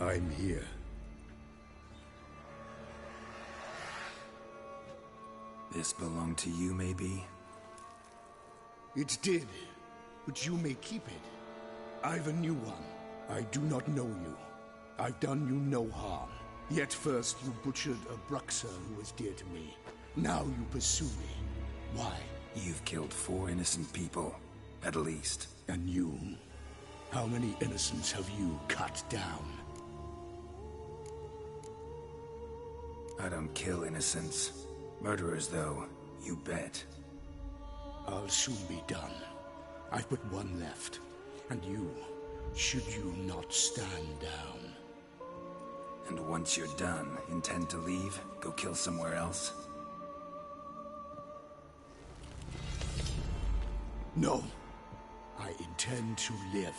I'm here. This belonged to you, maybe? It did, but you may keep it. I've a new one. I do not know you. I've done you no harm. Yet first you butchered a Bruxer who was dear to me. Now you pursue me. Why? You've killed 4 innocent people, at least. And you? How many innocents have you cut down? I don't kill innocents. Murderers, though, you bet. I'll soon be done. I've but one left. And you, should you not stand down. And once you're done, intend to leave? Go kill somewhere else? No. I intend to live.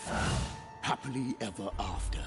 Happily ever after.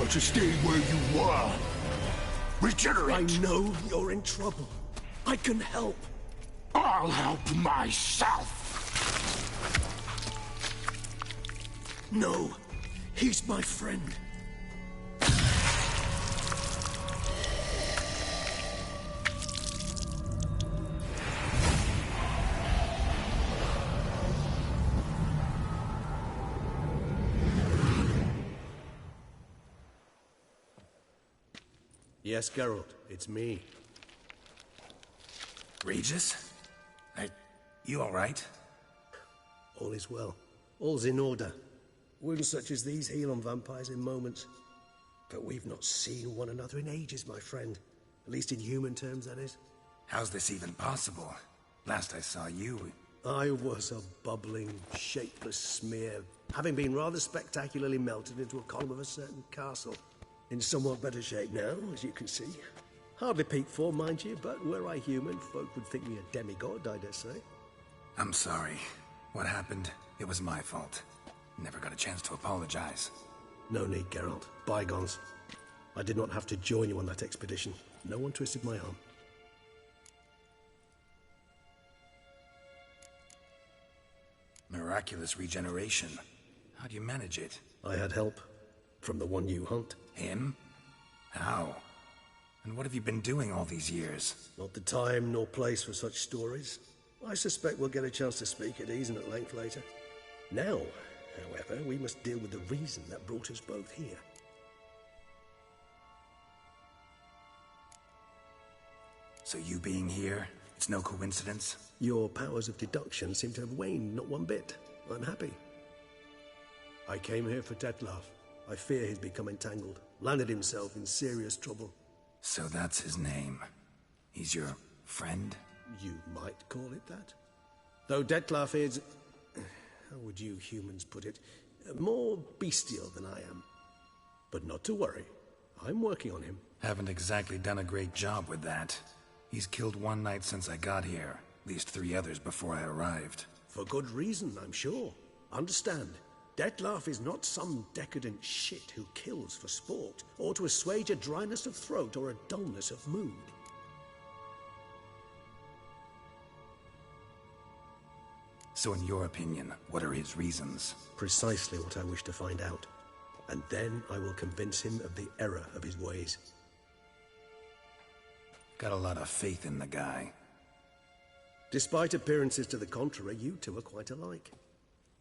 better to stay where you were. Regenerate! I know you're in trouble. I can help. I'll help myself! No, he's my friend. Yes, Geralt, it's me. Regis? You all right? All is well. All's in order. Wounds such as these heal on vampires in moments. But we've not seen one another in ages, my friend. At least in human terms, that is. How's this even possible? Last I saw you... I was a bubbling, shapeless smear, having been rather spectacularly melted into a column of a certain castle. In somewhat better shape now, as you can see. Hardly peak form, mind you, but were I human, folk would think me a demigod, I dare say. I'm sorry. What happened? It was my fault. Never got a chance to apologize. No need, Geralt. Bygones. I did not have to join you on that expedition. No one twisted my arm. Miraculous regeneration. How do you manage it? I had help. From the one you hunt. Him? How? And what have you been doing all these years? Not the time nor place for such stories. I suspect we'll get a chance to speak at ease and at length later. Now, however, we must deal with the reason that brought us both here. So you being here, it's no coincidence? Your powers of deduction seem to have waned not one bit. I'm happy. I came here for Detlef. I fear he's become entangled, landed himself in serious trouble. So that's his name. He's your friend? You might call it that. Though Detlef is... how would you humans put it? More bestial than I am. But not to worry. I'm working on him. Haven't exactly done a great job with that. He's killed one knight since I got here. At least 3 others before I arrived. For good reason, I'm sure. Understand, Detlef is not some decadent shit who kills for sport, or to assuage a dryness of throat or a dullness of mood. So in your opinion, what are his reasons? Precisely what I wish to find out. And then I will convince him of the error of his ways. Got a lot of faith in the guy. Despite appearances to the contrary, you two are quite alike.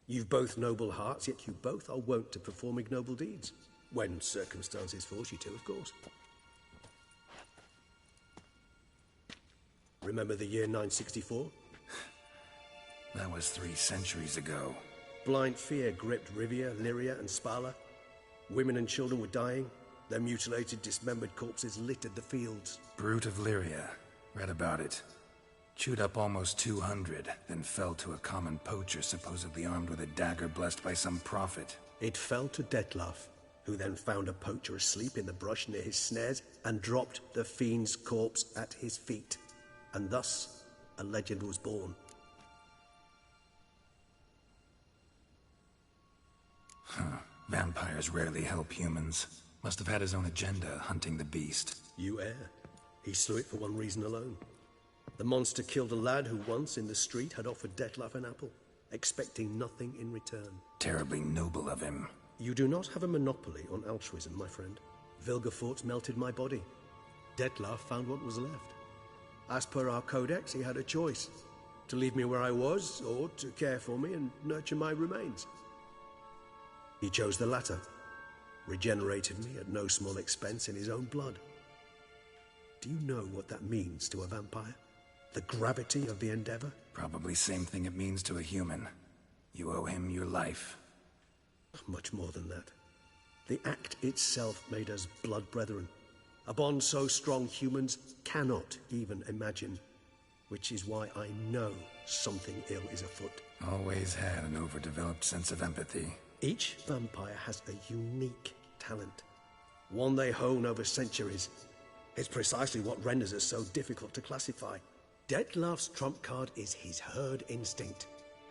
You've both noble hearts, yet you both are wont to perform ignoble deeds. When circumstances force you to, of course. Remember the year 964? That was 3 centuries ago. Blind fear gripped Rivia, Lyria, and Spala. Women and children were dying. Their mutilated, dismembered corpses littered the fields. Brute of Lyria. Read about it. Chewed up almost 200, then fell to a common poacher supposedly armed with a dagger blessed by some prophet. It fell to Detlef, who then found a poacher asleep in the brush near his snares and dropped the fiend's corpse at his feet. And thus, a legend was born. Vampires rarely help humans. Must have had his own agenda, hunting the beast. You err. He slew it for one reason alone. The monster killed a lad who once, in the street, had offered Detlef an apple, expecting nothing in return. Terribly noble of him. You do not have a monopoly on altruism, my friend. Vilgefortz melted my body. Detlef found what was left. As per our codex, he had a choice. To leave me where I was, or to care for me and nurture my remains. He chose the latter. Regenerated me at no small expense in his own blood. Do you know what that means to a vampire? The gravity of the endeavor? Probably same thing it means to a human. You owe him your life. Much more than that. The act itself made us blood brethren. A bond so strong humans cannot even imagine. Which is why I know something ill is afoot. Always had an overdeveloped sense of empathy. Each vampire has a unique talent. One they hone over centuries. It's precisely what renders us so difficult to classify. Detlef's trump card is his herd instinct.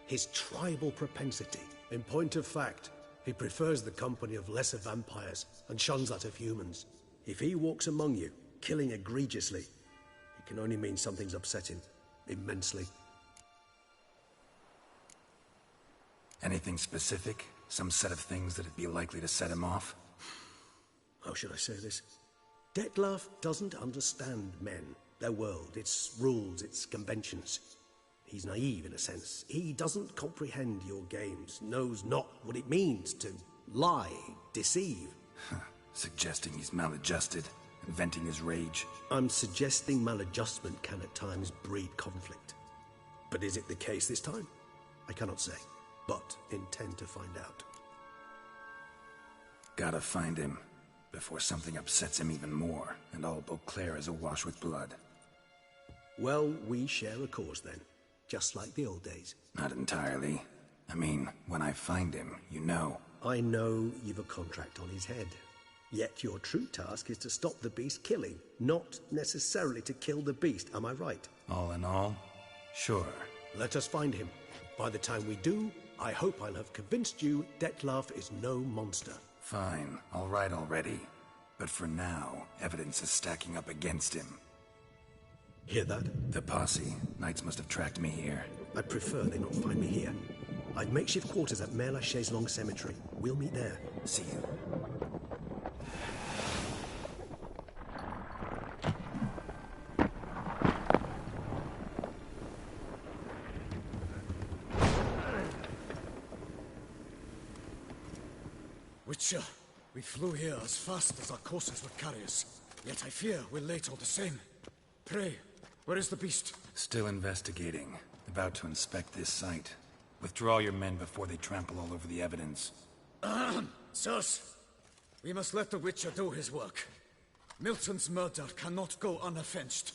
His tribal propensity. In point of fact, He prefers the company of lesser vampires and shuns that of humans. If he walks among you, killing egregiously, it can only mean something's upset him immensely. Anything specific? Some set of things that'd be likely to set him off? How should I say this? Dettlaff doesn't understand men, their world, its rules, its conventions. He's naive in a sense. He doesn't comprehend your games, knows not what it means to lie, deceive. Suggesting he's maladjusted and venting his rage. I'm suggesting maladjustment can at times breed conflict. But is it the case this time? I cannot say, but intend to find out. Gotta find him before something upsets him even more, and all Beauclair is awash with blood. Well, we share a cause then, just like the old days. Not entirely. I mean, when I find him, you know. I know you've a contract on his head. Yet your true task is to stop the beast killing, not necessarily to kill the beast, am I right? All in all, sure. Let us find him. By the time we do, I hope I'll have convinced you Dettlaff is no monster. Fine, all right already. But for now, evidence is stacking up against him. Hear that? The posse. Knights must have tracked me here. I'd prefer they not find me here. I've makeshift quarters at Mère Lachaise Long Cemetery. We'll meet there. See you. Witcher, we flew here as fast as our courses would carry us. Yet I fear we're late all the same. Pray, where is the beast? Still investigating. About to inspect this site. Withdraw your men before they trample all over the evidence. Sirs, we must let the Witcher do his work. Milton's murder cannot go unavenged.